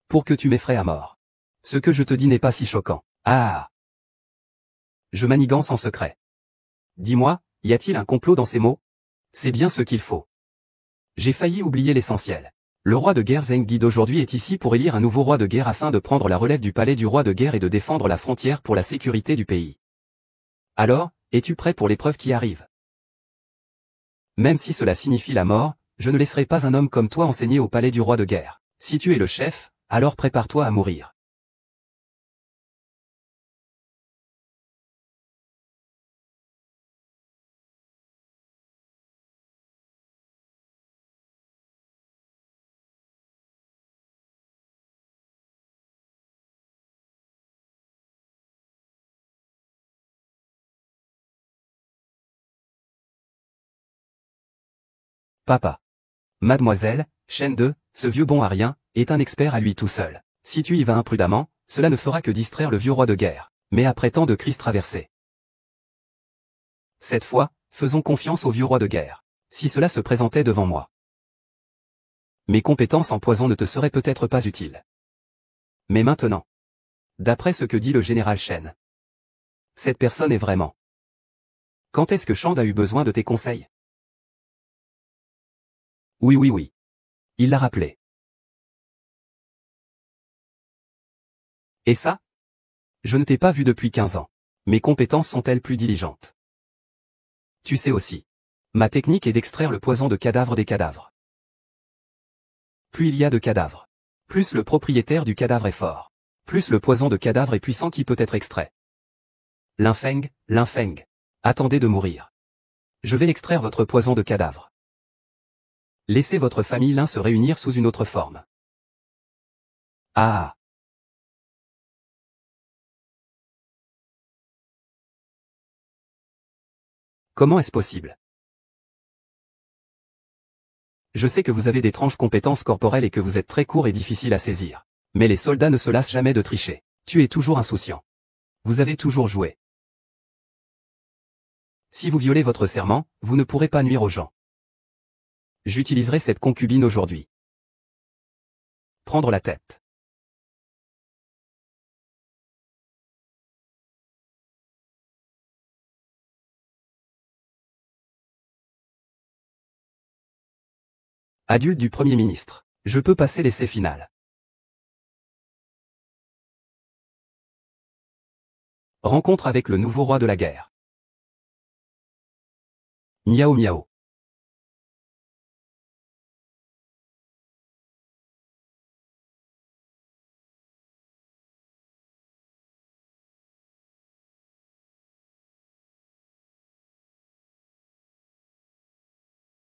Pour que tu m'effraies à mort. Ce que je te dis n'est pas si choquant. Ah! Je manigance en secret. Dis-moi, y a-t-il un complot dans ces mots? C'est bien ce qu'il faut. J'ai failli oublier l'essentiel. Le roi de guerre Zheng Guide aujourd'hui est ici pour élire un nouveau roi de guerre afin de prendre la relève du palais du roi de guerre et de défendre la frontière pour la sécurité du pays. Alors, es-tu prêt pour l'épreuve qui arrive? Même si cela signifie la mort, je ne laisserai pas un homme comme toi enseigner au palais du roi de guerre. Si tu es le chef, alors prépare-toi à mourir. Papa. Mademoiselle, Chen 2, ce vieux bon à rien, est un expert à lui tout seul. Si tu y vas imprudemment, cela ne fera que distraire le vieux roi de guerre. Mais après tant de crises traversées. Cette fois, faisons confiance au vieux roi de guerre. Si cela se présentait devant moi. Mes compétences en poison ne te seraient peut-être pas utiles. Mais maintenant. D'après ce que dit le général Chen. Cette personne est vraiment. Quand est-ce que Shand a eu besoin de tes conseils? Oui. Il l'a rappelé. Et ça? Je ne t'ai pas vu depuis 15 ans. Mes compétences sont-elles plus diligentes? Tu sais aussi. Ma technique est d'extraire le poison de cadavres des cadavres. Plus il y a de cadavres. Plus le propriétaire du cadavre est fort. Plus le poison de cadavre est puissant qui peut être extrait. L'infeng. Attendez de mourir. Je vais extraire votre poison de cadavre. Laissez votre famille l'un se réunir sous une autre forme. Ah! Comment est-ce possible? Je sais que vous avez d'étranges compétences corporelles et que vous êtes très court et difficile à saisir. Mais les soldats ne se lassent jamais de tricher. Tu es toujours insouciant. Vous avez toujours joué. Si vous violez votre serment, vous ne pourrez pas nuire aux gens. J'utiliserai cette concubine aujourd'hui. Prendre la tête. Adulte du Premier ministre. Je peux passer l'essai final. Rencontre avec le nouveau roi de la guerre. Miao miao.